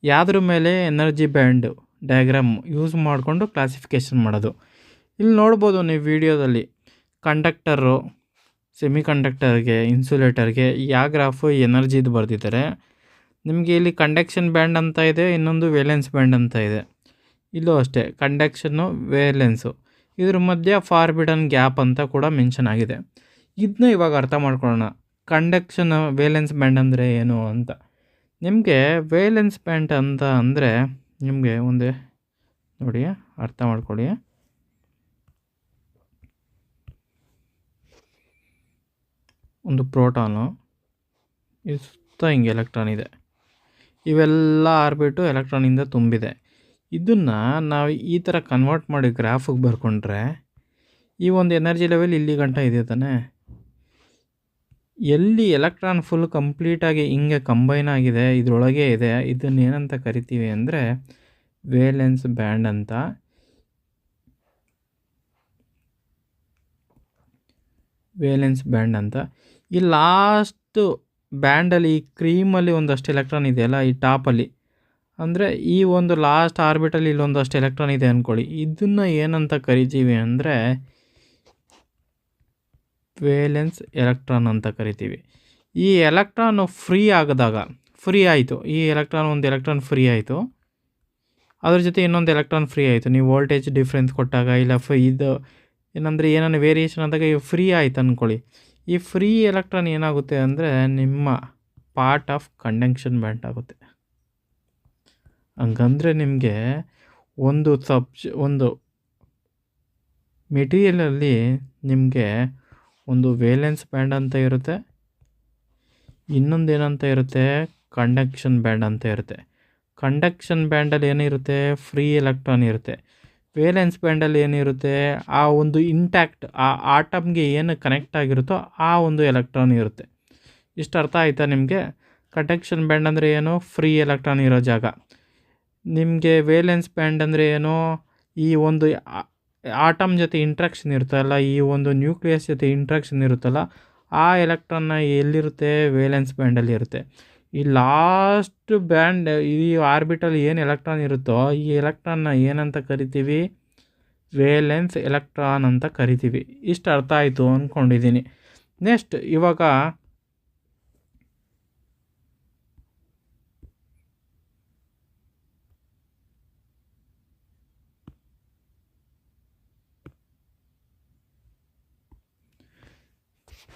ಯಾವುದ್ರ ಮೇಲೆ ಎನರ್ಜಿ ಬ್ಯಾಂಡ್ ಡಯಾಗ್ರಾಮ್ ಯೂಸ್ ಮಾಡಿಕೊಂಡು ಕ್ಲಾಸಿಫಿಕೇಷನ್ ಮಾಡೋದು. ಇಲ್ಲಿ ನೋಡ್ಬೋದು ನೀವು ವಿಡಿಯೋದಲ್ಲಿ ಕಂಡಕ್ಟರು, ಸೆಮಿ ಕಂಡಕ್ಟರ್ಗೆ, ಇನ್ಸುಲೇಟರ್ಗೆ ಯಾವ ಗ್ರಾಫು ಎನರ್ಜಿದು ಬರೆದಿದ್ದಾರೆ. ನಿಮಗೆ ಇಲ್ಲಿ ಕಂಡಕ್ಷನ್ ಬ್ಯಾಂಡ್ ಅಂತ ಇದೆ, ಇನ್ನೊಂದು ವೇಲೆನ್ಸ್ ಬ್ಯಾಂಡ್ ಅಂತ ಇದೆ. ಇಲ್ಲೂ ಅಷ್ಟೇ ಕಂಡಕ್ಷನ್ನು ವೇಲೆನ್ಸು, ಇದ್ರ ಮಧ್ಯೆ ಫಾರ್ಬಿಡನ್ ಗ್ಯಾಪ್ ಅಂತ ಕೂಡ ಮೆನ್ಷನ್ ಆಗಿದೆ. ಇದನ್ನ ಇವಾಗ ಅರ್ಥ ಮಾಡ್ಕೊಳ್ಳೋಣ. ಕಂಡಕ್ಷನ್ ವೇಲೆನ್ಸ್ ಬ್ಯಾಂಡ್ ಅಂದರೆ ಏನು ಅಂತ. ನಿಮಗೆ ವೇಲೆನ್ಸ್ ಬ್ಯಾಂಡ್ ಅಂತ ಅಂದರೆ ನಿಮಗೆ ಒಂದೇ ನೋಡಿ ಅರ್ಥ ಮಾಡ್ಕೊಳ್ಳಿ. ಒಂದು ಪ್ರೋಟಾನು, ಇದು ಸುತ್ತ ಹಿಂಗೆ ಎಲೆಕ್ಟ್ರಾನ್ ಇದೆ, ಇವೆಲ್ಲ ಆರ್ಬಿಟು ಎಲೆಕ್ಟ್ರಾನಿಂದ ತುಂಬಿದೆ. ಇದನ್ನು ನಾವು ಈ ಥರ ಕನ್ವರ್ಟ್ ಮಾಡಿ ಗ್ರಾಫಿಗೆ ಬರ್ಕೊಂಡ್ರೆ ಈ ಒಂದು ಎನರ್ಜಿ ಲೆವೆಲ್ ಇಲ್ಲಿ ಗಂಟ ಇದೆ ತಾನೆ. ಎಲ್ಲಿ ಎಲೆಕ್ಟ್ರಾನ್ ಫುಲ್ ಕಂಪ್ಲೀಟಾಗಿ ಹಿಂಗೆ ಕಂಬೈನ್ ಆಗಿದೆ, ಇದರೊಳಗೆ ಇದೆ, ಇದನ್ನು ಏನಂತ ಕರಿತೀವಿ ಅಂದರೆ ವೇಲೆನ್ಸ್ ಬ್ಯಾಂಡ್ ಅಂತ. ವೇಲೆನ್ಸ್ ಬ್ಯಾಂಡ್ ಅಂತ. ಈ ಲಾಸ್ಟು ಬ್ಯಾಂಡಲ್ಲಿ, ಈ ಕ್ರೀಮಲ್ಲಿ ಒಂದಷ್ಟು ಎಲೆಕ್ಟ್ರಾನ್ ಇದೆಯಲ್ಲ ಈ ಟಾಪಲ್ಲಿ, ಅಂದರೆ ಈ ಒಂದು ಲಾಸ್ಟ್ ಆರ್ಬಿಟಲ್ಲಿ ಇಲ್ಲೊಂದಷ್ಟು ಎಲೆಕ್ಟ್ರಾನ್ ಇದೆ ಅಂದ್ಕೊಳ್ಳಿ. ಇದನ್ನು ಏನಂತ ಕರಿತೀವಿ ಅಂದರೆ ವೇಲೆನ್ಸ್ ಎಲೆಕ್ಟ್ರಾನ್ ಅಂತ ಕರಿತೀವಿ. ಈ ಎಲೆಕ್ಟ್ರಾನು ಫ್ರೀ ಆಗಿದಾಗ, ಫ್ರೀ ಆಯಿತು, ಈ ಎಲೆಕ್ಟ್ರಾನ್ ಒಂದು ಎಲೆಕ್ಟ್ರಾನ್ ಫ್ರೀ ಆಯಿತು, ಅದ್ರ ಜೊತೆ ಇನ್ನೊಂದು ಎಲೆಕ್ಟ್ರಾನ್ ಫ್ರೀ ಆಯಿತು. ನೀವು ವೋಲ್ಟೇಜ್ ಡಿಫ್ರೆನ್ಸ್ ಕೊಟ್ಟಾಗ ಇಲ್ಲ ಇದು ಏನಂದರೆ ಏನಾನ ವೇರಿಯೇಷನ್ ಆದಾಗ ಈ ಫ್ರೀ ಆಯಿತು ಅಂದ್ಕೊಳ್ಳಿ. ಈ ಫ್ರೀ ಎಲೆಕ್ಟ್ರಾನ್ ಏನಾಗುತ್ತೆ ಅಂದರೆ ನಿಮ್ಮ ಪಾರ್ಟ್ ಆಫ್ ಕಂಡಕ್ಷನ್ ಬ್ಯಾಂಡ್ ಆಗುತ್ತೆ. ಹಂಗಂದರೆ ನಿಮಗೆ ಒಂದು ಮೆಟೀರಿಯಲಲ್ಲಿ ನಿಮಗೆ ಒಂದು ವೇಲೆನ್ಸ್ ಬ್ಯಾಂಡ್ ಅಂತ ಇರುತ್ತೆ, ಇನ್ನೊಂದು ಏನಂತ ಇರುತ್ತೆ ಕಂಡಕ್ಷನ್ ಬ್ಯಾಂಡ್ ಅಂತ ಇರುತ್ತೆ. ಕಂಡಕ್ಷನ್ ಬ್ಯಾಂಡಲ್ಲಿ ಏನಿರುತ್ತೆ, ಫ್ರೀ ಎಲೆಕ್ಟ್ರಾನ್ ಇರುತ್ತೆ. ವೇಲೆನ್ಸ್ ಬ್ಯಾಂಡಲ್ಲಿ ಏನಿರುತ್ತೆ, ಆ ಒಂದು ಇಂಟ್ಯಾಕ್ಟ್, ಆ ಆಟಮ್ಗೆ ಏನು ಕನೆಕ್ಟ್ ಆಗಿರುತ್ತೋ ಆ ಒಂದು ಎಲೆಕ್ಟ್ರಾನ್ ಇರುತ್ತೆ. ಇಷ್ಟು ಅರ್ಥ ಆಯಿತಾ ನಿಮಗೆ? ಕಂಡಕ್ಷನ್ ಬ್ಯಾಂಡ್ ಅಂದರೆ ಏನು, ಫ್ರೀ ಎಲೆಕ್ಟ್ರಾನ್ ಇರೋ ಜಾಗ. ನಿಮಗೆ ವೇಲೆನ್ಸ್ ಬ್ಯಾಂಡ್ ಅಂದರೆ ಏನು, ಈ ಒಂದು ಆಟಮ್ ಜೊತೆ ಇಂಟ್ರಾಕ್ಷನ್ ಇರುತ್ತಲ್ಲ, ಈ ಒಂದು ನ್ಯೂಕ್ಲಿಯಸ್ ಜೊತೆ ಇಂಟ್ರಾಕ್ಷನ್ ಇರುತ್ತಲ್ಲ, ಆ ಎಲೆಕ್ಟ್ರಾನ್ನ ಎಲ್ಲಿರುತ್ತೆ, ವೇಲೆನ್ಸ್ ಬ್ಯಾಂಡಲ್ಲಿ ಇರುತ್ತೆ. ಈ ಲಾಸ್ಟ್ ಬ್ಯಾಂಡ್, ಈ ಆರ್ಬಿಟಲ್ ಏನು ಎಲೆಕ್ಟ್ರಾನ್ ಇರುತ್ತೋ ಈ ಎಲೆಕ್ಟ್ರಾನ್ನ ಏನಂತ ಕರಿತೀವಿ, ವೇಲೆನ್ಸ್ ಎಲೆಕ್ಟ್ರಾನ್ ಅಂತ ಕರಿತೀವಿ. ಇಷ್ಟು ಅರ್ಥ ಆಯಿತು ಅಂದ್ಕೊಂಡಿದ್ದೀನಿ. ನೆಕ್ಸ್ಟ್ ಇವಾಗ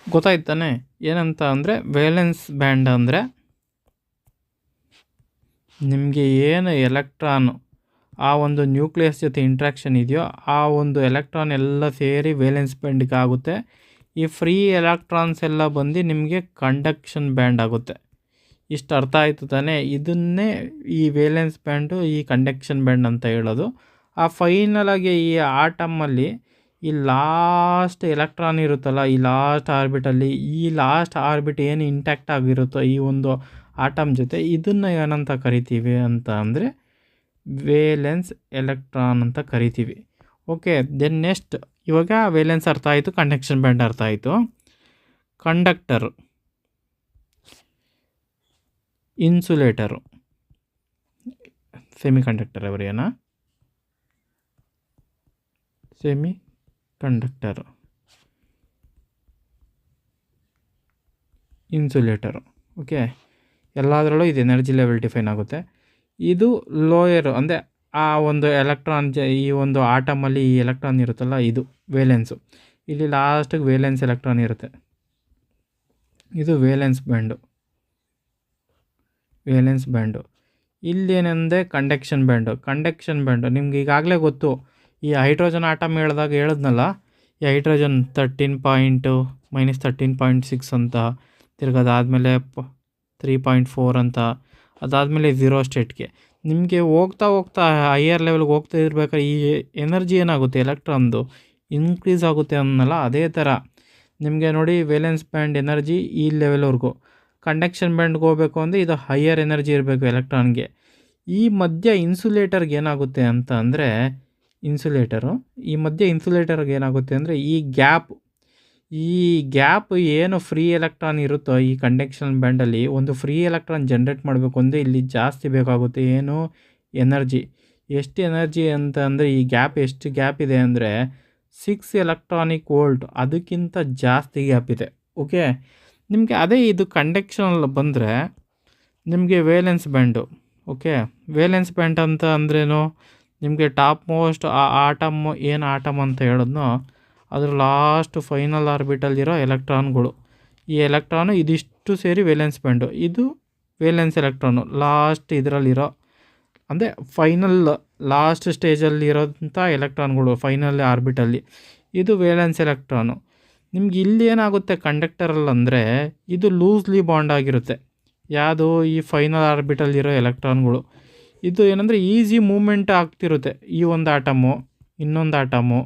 ಗೊತ್ತಾಯ್ತು ತಾನೆ ಏನಂತ ಅಂದರೆ ವೇಲೆನ್ಸ್ ಬ್ಯಾಂಡ್ ಅಂದರೆ ನಿಮಗೆ ಏನು ಎಲೆಕ್ಟ್ರಾನು ಆ ಒಂದು ನ್ಯೂಕ್ಲಿಯಸ್ ಜೊತೆ ಇಂಟ್ರಾಕ್ಷನ್ ಇದೆಯೋ ಆ ಒಂದು ಎಲೆಕ್ಟ್ರಾನ್ ಎಲ್ಲ ಸೇರಿ ವೇಲೆನ್ಸ್ ಬ್ಯಾಂಡ್ಗೆ ಆಗುತ್ತೆ. ಈ ಫ್ರೀ ಎಲೆಕ್ಟ್ರಾನ್ಸ್ ಎಲ್ಲ ಬಂದು ನಿಮಗೆ ಕಂಡಕ್ಷನ್ ಬ್ಯಾಂಡ್ ಆಗುತ್ತೆ. ಇಷ್ಟು ಅರ್ಥ ಆಯಿತು ತಾನೇ? ಇದನ್ನೇ ಈ ವೇಲೆನ್ಸ್ ಬ್ಯಾಂಡು, ಈ ಕಂಡಕ್ಷನ್ ಬ್ಯಾಂಡ್ ಅಂತ ಹೇಳೋದು. ಆ ಫೈನಲಾಗಿ ಈ ಆಟಮಲ್ಲಿ ಈ ಲಾಸ್ಟ್ ಎಲೆಕ್ಟ್ರಾನ್ ಇರುತ್ತಲ್ಲ, ಈ ಲಾಸ್ಟ್ ಆರ್ಬಿಟಲ್ಲಿ, ಈ ಲಾಸ್ಟ್ ಆರ್ಬಿಟ್ ಏನು ಇಂಟ್ಯಾಕ್ಟ್ ಆಗಿರುತ್ತೋ ಈ ಒಂದು ಆಟಮ್ ಜೊತೆ, ಇದನ್ನು ಏನಂತ ಕರಿತೀವಿ ಅಂತ ಅಂದರೆ ವೇಲೆನ್ಸ್ ಎಲೆಕ್ಟ್ರಾನ್ ಅಂತ ಕರಿತೀವಿ. ಓಕೆ, ದೆನ್ ನೆಕ್ಸ್ಟ್ ಇವಾಗ ವೇಲೆನ್ಸ್ ಅರ್ಥ ಆಯಿತು, ಕಂಡಕ್ಷನ್ ಬ್ಯಾಂಡ್ ಅರ್ಥ ಆಯಿತು. ಕಂಡಕ್ಟರು, ಇನ್ಸುಲೇಟರು, ಸೆಮಿ ಕಂಡಕ್ಟರ್ ಅವರೇನಾ, ಸೆಮಿ ಕಂಡಕ್ಟರು, ಇನ್ಸುಲೇಟರು. ಓಕೆ, ಎಲ್ಲದರಲ್ಲೂ ಇದು ಎನರ್ಜಿ ಲೆವೆಲ್ ಡಿಫೈನ್ ಆಗುತ್ತೆ. ಇದು ಲೋಯರು ಅಂದರೆ ಆ ಒಂದು ಎಲೆಕ್ಟ್ರಾನ್ ಈ ಒಂದು ಆಟಮಲ್ಲಿ ಈ ಎಲೆಕ್ಟ್ರಾನ್ ಇರುತ್ತಲ್ಲ, ಇದು ವೇಲೆನ್ಸು. ಇಲ್ಲಿ ಲಾಸ್ಟಿಗೆ ವೇಲೆನ್ಸ್ ಎಲೆಕ್ಟ್ರಾನ್ ಇರುತ್ತೆ, ಇದು ವೇಲೆನ್ಸ್ ಬ್ಯಾಂಡು. Valence band. ಇಲ್ಲೇನೆಂದರೆ ಕಂಡಕ್ಷನ್ ಬ್ಯಾಂಡು ನಿಮ್ಗೆ ಈಗಾಗಲೇ ಗೊತ್ತು. ಈ ಹೈಡ್ರೋಜನ್ ಆಟಮ್ ಹೇಳಿದ್ನಲ್ಲ, ಈ ಹೈಡ್ರೋಜನ್ 13.-13.6 ಅಂತ, ತಿರ್ಗದಾದಮೇಲೆ 3.4 ಅಂತ, ಅದಾದಮೇಲೆ 0 ಸ್ಟೇಟ್ಗೆ. ನಿಮಗೆ ಹೋಗ್ತಾ ಹೈಯರ್ ಲೆವೆಲ್ಗೆ ಹೋಗ್ತಾ ಇರ್ಬೇಕಾದ್ರೆ ಈ ಎನರ್ಜಿ ಏನಾಗುತ್ತೆ ಎಲೆಕ್ಟ್ರಾನ್ದು ಇನ್ಕ್ರೀಸ್ ಆಗುತ್ತೆ ಅನ್ನಲ್ಲ, ಅದೇ ಥರ ನಿಮಗೆ ನೋಡಿ ವೇಲೆನ್ಸ್ ಬ್ಯಾಂಡ್ ಎನರ್ಜಿ ಈ ಲೆವೆಲ್ವರೆಗೂ. ಕಂಡಕ್ಷನ್ ಬ್ಯಾಂಡ್ಗೆ ಹೋಗಬೇಕು ಅಂದರೆ ಇದು ಹೈಯರ್ ಎನರ್ಜಿ ಇರಬೇಕು ಎಲೆಕ್ಟ್ರಾನ್ಗೆ. ಈ ಮಧ್ಯ ಇನ್ಸುಲೇಟರ್ಗೆ ಏನಾಗುತ್ತೆ ಅಂತ ಅಂದರೆ ಇನ್ಸುಲೇಟರ್ಗೆ ಏನಾಗುತ್ತೆ ಅಂದರೆ ಈ ಗ್ಯಾಪ್ ಏನು ಫ್ರೀ ಎಲೆಕ್ಟ್ರಾನ್ ಇರುತ್ತೋ ಈ ಕಂಡಕ್ಷನ್ ಬ್ಯಾಂಡಲ್ಲಿ, ಒಂದು ಫ್ರೀ ಎಲೆಕ್ಟ್ರಾನ್ ಜನ್ರೇಟ್ ಮಾಡಬೇಕು ಅಂದರೆ ಇಲ್ಲಿ ಜಾಸ್ತಿ ಬೇಕಾಗುತ್ತೆ ಏನು ಎನರ್ಜಿ. ಎಷ್ಟು ಎನರ್ಜಿ ಅಂತ ಅಂದರೆ ಈ ಎಷ್ಟು ಗ್ಯಾಪ್ ಇದೆ ಅಂದರೆ 6 ಎಲೆಕ್ಟ್ರಾನಿಕ್ ವೋಲ್ಟ್, ಅದಕ್ಕಿಂತ ಜಾಸ್ತಿ ಗ್ಯಾಪ್ ಇದೆ. ಓಕೆ, ನಿಮಗೆ ಅದೇ ಇದು ಕಂಡಕ್ಷನಲ್ಲಿ ಬಂದರೆ ನಿಮಗೆ valence band. Okay, valence band ಅಂತ ಅಂದ್ರೇನು, ನಿಮಗೆ ಟಾಪ್ ಮೋಸ್ಟ್ ಆಟಮ್ ಅಂತ ಹೇಳಿದ್ನೋ ಅದ್ರ ಲಾಸ್ಟ್ ಫೈನಲ್ ಆರ್ಬಿಟಲ್ಲಿರೋ ಎಲೆಕ್ಟ್ರಾನ್ಗಳು. ಈ ಎಲೆಕ್ಟ್ರಾನು ಇದಿಷ್ಟು ಸೇರಿ ವೇಲೆನ್ಸ್ ಬ್ಯಾಂಡು. ಇದು ವೇಲೆನ್ಸ್ ಎಲೆಕ್ಟ್ರಾನು ಲಾಸ್ಟ್ ಇದರಲ್ಲಿರೋ, ಅಂದರೆ ಫೈನಲ್ ಲಾಸ್ಟ್ ಸ್ಟೇಜಲ್ಲಿರೋಂಥ ಎಲೆಕ್ಟ್ರಾನ್ಗಳು ಫೈನಲ್ ಆರ್ಬಿಟಲ್ಲಿ. ಇದು ವೇಲೆನ್ಸ್ ಎಲೆಕ್ಟ್ರಾನು. ನಿಮ್ಗೆ ಇಲ್ಲಿ ಏನಾಗುತ್ತೆ ಕಂಡಕ್ಟರಲ್ಲಂದರೆ ಇದು ಲೂಸ್ಲಿ ಬಾಂಡ್ ಆಗಿರುತ್ತೆ. ಯಾವುದು ಈ ಫೈನಲ್ ಆರ್ಬಿಟಲ್ಲಿರೋ ಎಲೆಕ್ಟ್ರಾನ್ಗಳು. ಇದು ಏನಂದರೆ ಈಸಿ ಮೂಮೆಂಟ್ ಆಗ್ತಿರುತ್ತೆ. ಈ ಒಂದು ಆಟಮು ಇನ್ನೊಂದು ಆಟಮು,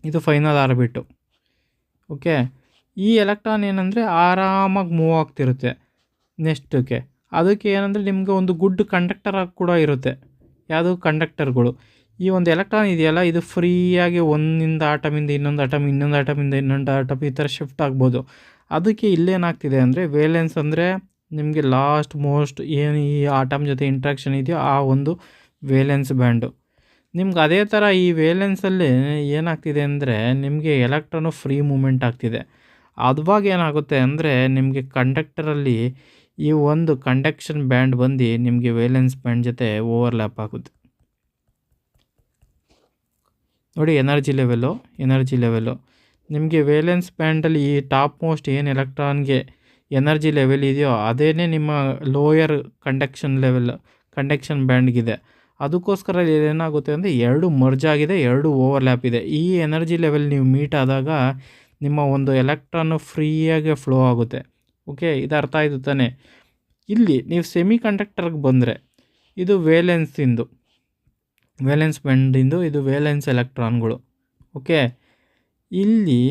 ಇದು ಫೈನಲ್ ಆರ್ಬಿಟು. ಓಕೆ, ಈ ಎಲೆಕ್ಟ್ರಾನ್ ಏನಂದರೆ ಆರಾಮಾಗಿ ಮೂವ್ ಆಗ್ತಿರುತ್ತೆ ನೆಕ್ಸ್ಟಕ್ಕೆ. ಅದಕ್ಕೆ ಏನಂದರೆ ನಿಮಗೆ ಒಂದು ಗುಡ್ ಕಂಡಕ್ಟರ್ ಆಗಿ ಕೂಡ ಇರುತ್ತೆ. ಯಾವುದು ಕಂಡಕ್ಟರ್ಗಳು. ಈ ಒಂದು ಎಲೆಕ್ಟ್ರಾನ್ ಇದೆಯಲ್ಲ, ಇದು ಫ್ರೀಯಾಗಿ ಒಂದಿಂದ ಆಟಮಿಂದ ಇನ್ನೊಂದು ಆಟಮ್, ಇನ್ನೊಂದು ಆಟಮಿಂದ ಇನ್ನೊಂದು ಆಟಮ್, ಈ ಥರ ಶಿಫ್ಟ್ ಆಗ್ಬೋದು. ಅದಕ್ಕೆ ಇಲ್ಲೇನಾಗ್ತಿದೆ ಅಂದರೆ ವೇಲೆನ್ಸ್ ಅಂದರೆ ನಿಮಗೆ ಲಾಸ್ಟ್ ಮೋಸ್ಟ್ ಏನು ಈ ಆಟಮ್ ಜೊತೆ ಇಂಟ್ರಾಕ್ಷನ್ ಇದೆಯೋ ಆ ಒಂದು ವೇಲೆನ್ಸ್ ಬ್ಯಾಂಡು. ನಿಮ್ಗೆ ಅದೇ ಥರ ಈ ವೇಲೆನ್ಸಲ್ಲಿ ಏನಾಗ್ತಿದೆ ಅಂದರೆ ನಿಮಗೆ ಎಲೆಕ್ಟ್ರಾನು ಫ್ರೀ ಮೂಮೆಂಟ್ ಆಗ್ತಿದೆ. ಅದುವಾಗ ಏನಾಗುತ್ತೆ ಅಂದರೆ ನಿಮಗೆ ಕಂಡಕ್ಟರಲ್ಲಿ ಈ ಒಂದು ಕಂಡಕ್ಷನ್ ಬ್ಯಾಂಡ್ ಬಂದು ನಿಮಗೆ ವೇಲೆನ್ಸ್ ಬ್ಯಾಂಡ್ ಜೊತೆ ಓವರ್ಲ್ಯಾಪ್ ಆಗುತ್ತೆ. ನೋಡಿ ಎನರ್ಜಿ ಲೆವೆಲ್ಲು ನಿಮಗೆ ವೇಲೆನ್ಸ್ ಬ್ಯಾಂಡಲ್ಲಿ ಈ ಟಾಪ್ ಮೋಸ್ಟ್ ಏನು ಎಲೆಕ್ಟ್ರಾನ್ಗೆ ಎನರ್ಜಿ ಲೆವೆಲ್ ಇದೆಯೋ ಅದೇ ನಿಮ್ಮ ಲೋಯರ್ ಕಂಡಕ್ಷನ್ ಬ್ಯಾಂಡ್ಗಿದೆ. ಅದಕ್ಕೋಸ್ಕರ ಏನಾಗುತ್ತೆ ಅಂದರೆ ಎರಡು ಮರ್ಜ್ ಆಗಿದೆ, ಎರಡು ಓವರ್ಲ್ಯಾಪ್ ಇದೆ. ಈ ಎನರ್ಜಿ ಲೆವೆಲ್ ನೀವು ಮೀಟ್ ಆದಾಗ ನಿಮ್ಮ ಒಂದು ಎಲೆಕ್ಟ್ರಾನು ಫ್ರೀಯಾಗಿ ಫ್ಲೋ ಆಗುತ್ತೆ. ಓಕೆ, ಇದು ಅರ್ಥ ಆಯಿತು ತಾನೆ. ಇಲ್ಲಿ ನೀವು ಸೆಮಿ ಕಂಡಕ್ಟರ್ಗೆ ಬಂದರೆ ಇದು ವೇಲೆನ್ಸ್ ಬ್ಯಾಂಡಿಂದು ಇದು ವೇಲೆನ್ಸ್ ಎಲೆಕ್ಟ್ರಾನ್ಗಳು. ಓಕೆ, ಇಲ್ಲಿ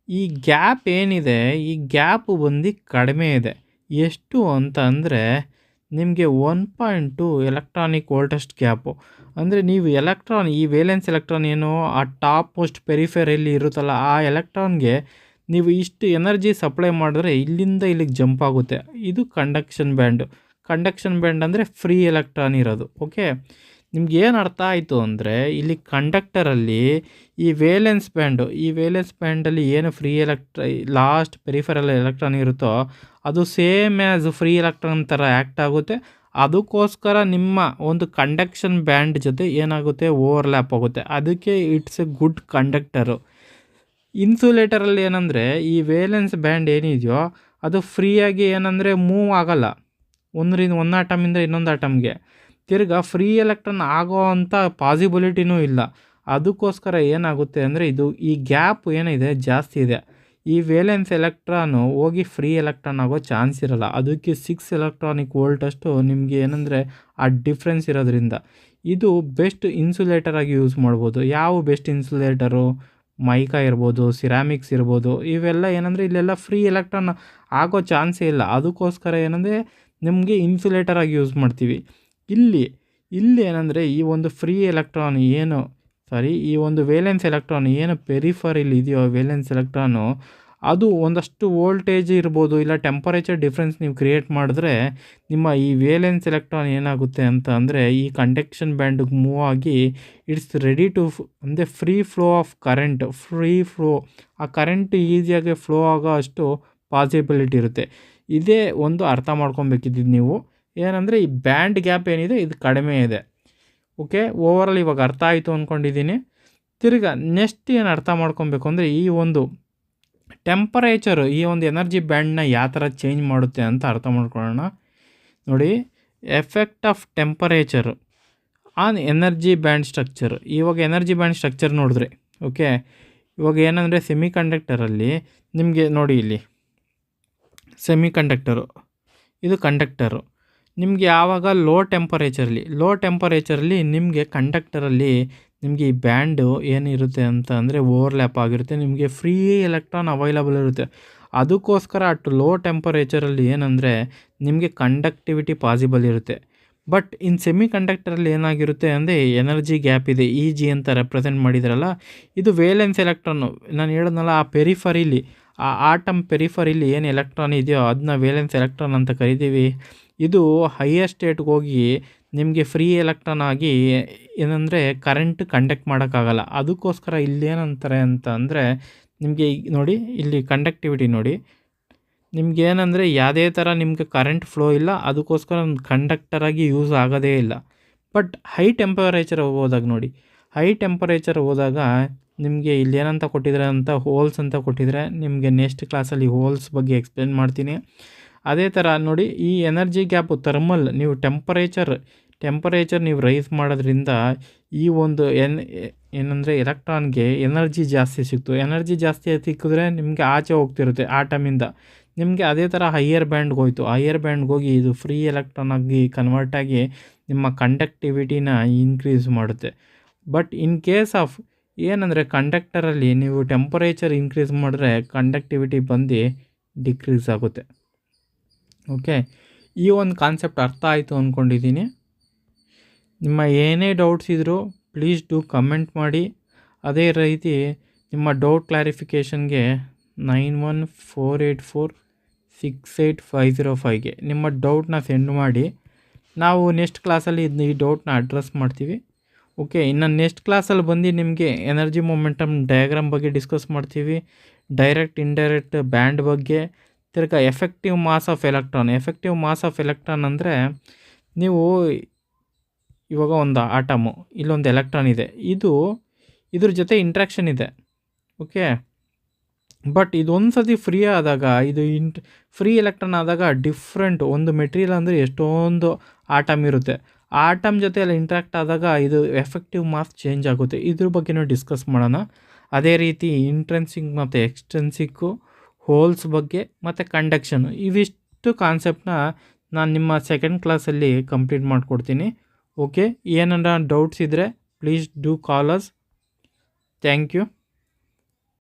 ಈ ಗ್ಯಾಪ್ ಏನಿದೆ ಈ ಗ್ಯಾಪು ಬಂದು ಕಡಿಮೆ ಇದೆ. ಎಷ್ಟು ಅಂತ ಅಂದರೆ ನಿಮಗೆ 1.2 ಎಲೆಕ್ಟ್ರಾನಿಕ್ ವೋಲ್ಟಷ್ಟು ಗ್ಯಾಪು. ಅಂದರೆ ನೀವು ಈ ವೇಲೆನ್ಸ್ ಎಲೆಕ್ಟ್ರಾನ್ ಏನು ಆ ಟಾಪ್ ಮೋಸ್ಟ್ ಪೆರಿಫೆರಲ್ಲಿ ಇರುತ್ತಲ್ಲ ಆ ಎಲೆಕ್ಟ್ರಾನ್ಗೆ ನೀವು ಇಷ್ಟು ಎನರ್ಜಿ ಸಪ್ಲೈ ಮಾಡಿದ್ರೆ ಇಲ್ಲಿಂದ ಇಲ್ಲಿಗೆ ಜಂಪ್ ಆಗುತ್ತೆ. ಇದು ಕಂಡಕ್ಷನ್ ಬ್ಯಾಂಡ್ ಅಂದರೆ ಫ್ರೀ ಎಲೆಕ್ಟ್ರಾನ್ ಇರೋದು. ಓಕೆ, ನಿಮ್ಗೆ ಏನು ಅರ್ಥ ಆಯಿತು ಅಂದರೆ ಇಲ್ಲಿ ಕಂಡಕ್ಟರಲ್ಲಿ ಈ ವೇಲೆನ್ಸ್ ಬ್ಯಾಂಡಲ್ಲಿ ಏನು ಫ್ರೀ ಲಾಸ್ಟ್ ಪೆರಿಫೆರಲ್ ಎಲೆಕ್ಟ್ರಾನ್ ಇರುತ್ತೋ ಅದು ಸೇಮ್ ಆ್ಯಸ್ ಫ್ರೀ ಎಲೆಕ್ಟ್ರಾನ್ ಥರ ಆ್ಯಕ್ಟ್ ಆಗುತ್ತೆ. ಅದಕ್ಕೋಸ್ಕರ ನಿಮ್ಮ ಒಂದು ಕಂಡಕ್ಷನ್ ಬ್ಯಾಂಡ್ ಜೊತೆ ಏನಾಗುತ್ತೆ ಓವರ್ಲ್ಯಾಪ್ ಆಗುತ್ತೆ. ಅದಕ್ಕೆ ಇಟ್ಸ್ ಎ ಗುಡ್ ಕಂಡಕ್ಟರು. ಇನ್ಸುಲೇಟರಲ್ಲಿ ಏನಂದರೆ ಈ ವೇಲೆನ್ಸ್ ಬ್ಯಾಂಡ್ ಏನಿದೆಯೋ ಅದು ಫ್ರೀಯಾಗಿ ಏನಂದರೆ ಮೂವ್ ಆಗಲ್ಲ ಒಂದು ಆಟಮಿಂದ ಇನ್ನೊಂದು ಆಟಮ್ಗೆ. ತಿರ್ಗಾ ಫ್ರೀ ಎಲೆಕ್ಟ್ರಾನ್ ಆಗೋ ಅಂಥ ಪಾಸಿಬಿಲಿಟಿನೂ ಇಲ್ಲ. ಅದಕ್ಕೋಸ್ಕರ ಏನಾಗುತ್ತೆ ಅಂದರೆ ಈ ಗ್ಯಾಪ್ ಏನಿದೆ ಜಾಸ್ತಿ ಇದೆ. ಈ ವೇಲೆನ್ಸ್ ಎಲೆಕ್ಟ್ರಾನು ಹೋಗಿ ಫ್ರೀ ಎಲೆಕ್ಟ್ರಾನ್ ಆಗೋ ಚಾನ್ಸ್ ಇರೋಲ್ಲ. ಅದಕ್ಕೆ 6 ಎಲೆಕ್ಟ್ರಾನಿಕ್ ವೋಲ್ಟಷ್ಟು ನಿಮಗೆ ಏನಂದರೆ ಆ ಡಿಫ್ರೆನ್ಸ್ ಇರೋದ್ರಿಂದ ಇದು ಬೆಸ್ಟ್ ಇನ್ಸುಲೇಟರ್ ಆಗಿ ಯೂಸ್ ಮಾಡ್ಬೋದು. ಯಾವ ಬೆಸ್ಟ್ ಇನ್ಸುಲೇಟರು? ಮೈಕಾ ಇರ್ಬೋದು, ಸಿರಾಮಿಕ್ಸ್ ಇರ್ಬೋದು. ಇವೆಲ್ಲ ಏನಂದರೆ ಇಲ್ಲೆಲ್ಲ ಫ್ರೀ ಎಲೆಕ್ಟ್ರಾನ್ ಆಗೋ ಚಾನ್ಸೇ ಇಲ್ಲ. ಅದಕ್ಕೋಸ್ಕರ ಏನಂದರೆ ನಿಮಗೆ ಇನ್ಸುಲೇಟರ್ ಆಗಿ ಯೂಸ್ ಮಾಡ್ತೀವಿ. ಇಲ್ಲಿ ಏನಂದರೆ ಈ ಒಂದು ಈ ಒಂದು ವೇಲೆನ್ಸ್ ಎಲೆಕ್ಟ್ರಾನ್ ಏನು ಪೆರಿಫೆರಲ್ ಇದೆಯೋ ವೇಲೆನ್ಸ್ ಎಲೆಕ್ಟ್ರಾನು ಅದು ಒಂದಷ್ಟು ವೋಲ್ಟೇಜ್ ಇರ್ಬೋದು, ಇಲ್ಲ ಟೆಂಪರೇಚರ್ ಡಿಫ್ರೆನ್ಸ್ ನೀವು ಕ್ರಿಯೇಟ್ ಮಾಡಿದ್ರೆ ನಿಮ್ಮ ಈ ವೇಲೆನ್ಸ್ ಎಲೆಕ್ಟ್ರಾನ್ ಏನಾಗುತ್ತೆ ಅಂತ ಅಂದರೆ ಈ ಕಂಡಕ್ಷನ್ ಬ್ಯಾಂಡಿಗೆ ಮೂವ್ ಆಗಿ ಇಟ್ಸ್ ರೆಡಿ ಟು ಅಂದರೆ ಫ್ರೀ ಫ್ಲೋ ಆ ಕರೆಂಟ್ ಈಸಿಯಾಗಿ ಫ್ಲೋ ಆಗೋ ಅಷ್ಟು ಪಾಸಿಬಿಲಿಟಿ ಇರುತ್ತೆ. ಇದೇ ಒಂದು ಅರ್ಥ ಮಾಡ್ಕೊಬೇಕಿದ್ದು ನೀವು. ಏನಂದರೆ ಈ ಬ್ಯಾಂಡ್ ಗ್ಯಾಪ್ ಏನಿದೆ ಇದು ಕಡಿಮೆ ಇದೆ. ಓಕೆ, ಓವರಾಲ್ ಇವಾಗ ಅರ್ಥ ಆಯಿತು ಅಂದ್ಕೊಂಡಿದ್ದೀನಿ. ತಿರ್ಗಾ ನೆಕ್ಸ್ಟ್ ಏನು ಅರ್ಥ ಮಾಡ್ಕೊಬೇಕು ಅಂದರೆ ಈ ಒಂದು ಟೆಂಪರೇಚರು ಈ ಒಂದು ಎನರ್ಜಿ ಬ್ಯಾಂಡ್ನ ಯಾವ ಥರ ಚೇಂಜ್ ಮಾಡುತ್ತೆ ಅಂತ ಅರ್ಥ ಮಾಡ್ಕೊಳ್ಳೋಣ. ನೋಡಿ, effect of temperature on energy band structure. ಇವಾಗ ಎನರ್ಜಿ ಬ್ಯಾಂಡ್ ಸ್ಟ್ರಕ್ಚರ್ ನೋಡಿದ್ರೆ ಓಕೆ, ಇವಾಗ ಏನಂದರೆ ಸೆಮಿ ಕಂಡಕ್ಟರಲ್ಲಿ ನಿಮಗೆ ನೋಡಿ, ಇಲ್ಲಿ ಸೆಮಿ ಕಂಡಕ್ಟರು, ಇದು ಕಂಡಕ್ಟರು. ನಿಮಗೆ ಯಾವಾಗ ಲೋ ಟೆಂಪರೇಚರಲ್ಲಿ ನಿಮಗೆ ಕಂಡಕ್ಟರಲ್ಲಿ ನಿಮಗೆ ಈ ಬ್ಯಾಂಡು ಏನಿರುತ್ತೆ ಅಂತ ಅಂದರೆ ಓವರ್ಲ್ಯಾಪ್ ಆಗಿರುತ್ತೆ, ನಿಮಗೆ ಫ್ರೀ ಎಲೆಕ್ಟ್ರಾನ್ ಅವೈಲಬಲ್ ಇರುತ್ತೆ. ಅದಕ್ಕೋಸ್ಕರ ಅಟ್ ಲೋ ಟೆಂಪರೇಚರಲ್ಲಿ ಏನಂದರೆ ನಿಮಗೆ ಕಂಡಕ್ಟಿವಿಟಿ ಪಾಸಿಬಲ್ ಇರುತ್ತೆ. ಬಟ್ ಇನ್ ಸೆಮಿ ಕಂಡಕ್ಟರಲ್ಲಿ ಏನಾಗಿರುತ್ತೆ ಅಂದರೆ ಎನರ್ಜಿ ಗ್ಯಾಪ್ ಇದೆ, ಇ ಜಿ ಅಂತ ರೆಪ್ರೆಸೆಂಟ್ ಮಾಡಿದ್ರಲ್ಲ, ಇದು ವೇಲೆನ್ಸ್ ಎಲೆಕ್ಟ್ರಾನು. ನಾನು ಹೇಳಿದ್ನಲ್ಲ, ಆ ಪೆರಿಫರಿಲಿ, ಆ ಆಟಮ್ ಪೆರಿಫರಿಲಿ ಏನು ಎಲೆಕ್ಟ್ರಾನ್ ಇದೆಯೋ ಅದನ್ನ ವೇಲೆನ್ಸ್ ಎಲೆಕ್ಟ್ರಾನ್ ಅಂತ ಕರಿತೀವಿ. ಇದು ಹೈಯರ್ ಸ್ಟೇಟ್ಗೆ ಹೋಗಿ ನಿಮಗೆ ಫ್ರೀ ಎಲೆಕ್ಟ್ರಾನ್ ಆಗಿ ಏನಂದರೆ ಕರೆಂಟ್ ಕಂಡಕ್ಟ್ ಮಾಡೋಕ್ಕಾಗಲ್ಲ. ಅದಕ್ಕೋಸ್ಕರ ಇಲ್ಲೇನಂತಾರೆ ಅಂತ ಅಂದರೆ ನಿಮಗೆ ನೋಡಿ, ಇಲ್ಲಿ ಕಂಡಕ್ಟಿವಿಟಿ ನೋಡಿ, ನಿಮ್ಗೇನಂದರೆ ಯಾವುದೇ ಥರ ನಿಮಗೆ ಕರೆಂಟ್ ಫ್ಲೋ ಇಲ್ಲ, ಅದಕ್ಕೋಸ್ಕರ ಒಂದು ಕಂಡಕ್ಟರಾಗಿ ಯೂಸ್ ಆಗೋದೇ ಇಲ್ಲ. ಬಟ್ ಹೈ ಟೆಂಪರೇಚರ್ ಹೋದಾಗ ನೋಡಿ, ಹೈ ಟೆಂಪರೇಚರ್ ಹೋದಾಗ ನಿಮಗೆ ಇಲ್ಲಿ ಏನಂತ ಕೊಟ್ಟಿದ್ದಾರೆ ಅಂತ ಹೋಲ್ಸ್ ಅಂತ ಕೊಟ್ಟಿದ್ದಾರೆ. ನಿಮಗೆ ನೆಕ್ಸ್ಟ್ ಕ್ಲಾಸಲ್ಲಿ ಹೋಲ್ಸ್ ಬಗ್ಗೆ ಎಕ್ಸ್ಪ್ಲೇನ್ ಮಾಡ್ತೀನಿ. ಅದೇ ಥರ ನೋಡಿ, ಈ ಎನರ್ಜಿ ಗ್ಯಾಪು ಥರ್ಮಲ್, ನೀವು ಟೆಂಪರೇಚರ್ ನೀವು ರೈಸ್ ಮಾಡೋದ್ರಿಂದ ಈ ಒಂದು ಏನಂದರೆ ಎಲೆಕ್ಟ್ರಾನ್ಗೆ ಎನರ್ಜಿ ಜಾಸ್ತಿ ಸಿಕ್ತು. ಎನರ್ಜಿ ಜಾಸ್ತಿ ಸಿಕ್ಕಿದ್ರೆ ನಿಮಗೆ ಆಚೆ ಹೋಗ್ತಿರುತ್ತೆ ಆಟಮಿಂದ. ನಿಮಗೆ ಅದೇ ಥರ ಹೈಯರ್ ಬ್ಯಾಂಡ್ಗೆ ಹೋಯ್ತು, ಹೈಯರ್ ಬ್ಯಾಂಡ್ಗೆ ಹೋಗಿ ಇದು ಫ್ರೀ ಎಲೆಕ್ಟ್ರಾನ್ ಆಗಿ ಕನ್ವರ್ಟ್ ಆಗಿ ನಿಮ್ಮ ಕಂಡಕ್ಟಿವಿಟಿನ ಇನ್ಕ್ರೀಸ್ ಮಾಡುತ್ತೆ. ಬಟ್ ಇನ್ ಕೇಸ್ ಆಫ್ ಏನಂದರೆ ಕಂಡಕ್ಟರಲ್ಲಿ ನೀವು ಟೆಂಪರೇಚರ್ ಇನ್ಕ್ರೀಸ್ ಮಾಡಿದ್ರೆ ಕಂಡಕ್ಟಿವಿಟಿ ಬಂದು ಡಿಕ್ರೀಸ್ ಆಗುತ್ತೆ. ಓಕೆ, ಈ ಒಂದು ಕಾನ್ಸೆಪ್ಟ್ ಅರ್ಥ ಆಯಿತು ಅಂದ್ಕೊಂಡಿದ್ದೀನಿ. ನಿಮ್ಮ ಏನೇ ಡೌಟ್ಸ್ ಇದ್ದರೂ ಪ್ಲೀಸ್ ಡೂ ಕಮೆಂಟ್ ಮಾಡಿ. ಅದೇ ರೀತಿ ನಿಮ್ಮ ಡೌಟ್ ಕ್ಲಾರಿಫಿಕೇಷನ್ಗೆ 9148468505ಗೆ ನಿಮ್ಮ ಡೌಟ್ನ ಸೆಂಡ್ ಮಾಡಿ. ನಾವು ನೆಕ್ಸ್ಟ್ ಕ್ಲಾಸಲ್ಲಿ ಈ ಡೌಟ್ನ ಅಡ್ರೆಸ್ ಮಾಡ್ತೀವಿ. ಓಕೆ, ಇನ್ನು ನೆಕ್ಸ್ಟ್ ಕ್ಲಾಸಲ್ಲಿ ಬಂದು ನಿಮಗೆ ಎನರ್ಜಿ ಮೊಮೆಂಟಮ್ ಡಯಾಗ್ರಾಮ್ ಬಗ್ಗೆ ಡಿಸ್ಕಸ್ ಮಾಡ್ತೀವಿ, ಡೈರೆಕ್ಟ್ ಇಂಡೈರೆಕ್ಟ್ ಬ್ಯಾಂಡ್ ಬಗ್ಗೆ, ತಿರ್ಗಾ ಎಫೆಕ್ಟಿವ್ ಮಾಸ್ ಆಫ್ ಎಲೆಕ್ಟ್ರಾನ್ ಅಂದರೆ ನೀವು ಇವಾಗ ಒಂದು ಆಟಮು, ಇಲ್ಲೊಂದು ಎಲೆಕ್ಟ್ರಾನ್ ಇದೆ, ಇದ್ರ ಜೊತೆ ಇಂಟ್ರಾಕ್ಷನ್ ಇದೆ. ಓಕೆ, ಬಟ್ ಇದೊಂದು ಸತಿ ಫ್ರೀ ಆದಾಗ, ಇದು ಫ್ರೀ ಎಲೆಕ್ಟ್ರಾನ್ ಆದಾಗ ಡಿಫ್ರೆಂಟ್ ಒಂದು ಮೆಟೀರಿಯಲ್ ಅಂದರೆ ಎಷ್ಟೊಂದು ಆಟಮ್ ಇರುತ್ತೆ, ಆ ಆಟಮ್ ಜೊತೆ ಎಲ್ಲ ಇಂಟ್ರಾಕ್ಟ್ ಆದಾಗ ಇದು ಎಫೆಕ್ಟಿವ್ ಮಾಸ್ ಚೇಂಜ್ ಆಗುತ್ತೆ. ಇದ್ರ ಬಗ್ಗೆನೂ ಡಿಸ್ಕಸ್ ಮಾಡೋಣ. ಅದೇ ರೀತಿ ಇಂಟ್ರೆನ್ಸಿಕ್ ಮತ್ತು ಎಕ್ಸ್ಟ್ರೆನ್ಸಿಕ್ಕು, ಹೋಲ್ಸ್ ಬಗ್ಗೆ ಮತ್ತು ಕಂಡಕ್ಷನು, ಇವಿಷ್ಟು ಕಾನ್ಸೆಪ್ಟನ್ನ ನಾನು ನಿಮ್ಮ ಸೆಕೆಂಡ್ ಕ್ಲಾಸಲ್ಲಿ ಕಂಪ್ಲೀಟ್ ಮಾಡಿಕೊಡ್ತೀನಿ. ಓಕೆ, ಏನಾರ ಡೌಟ್ಸ್ ಇದ್ದರೆ please do call us. Thank you.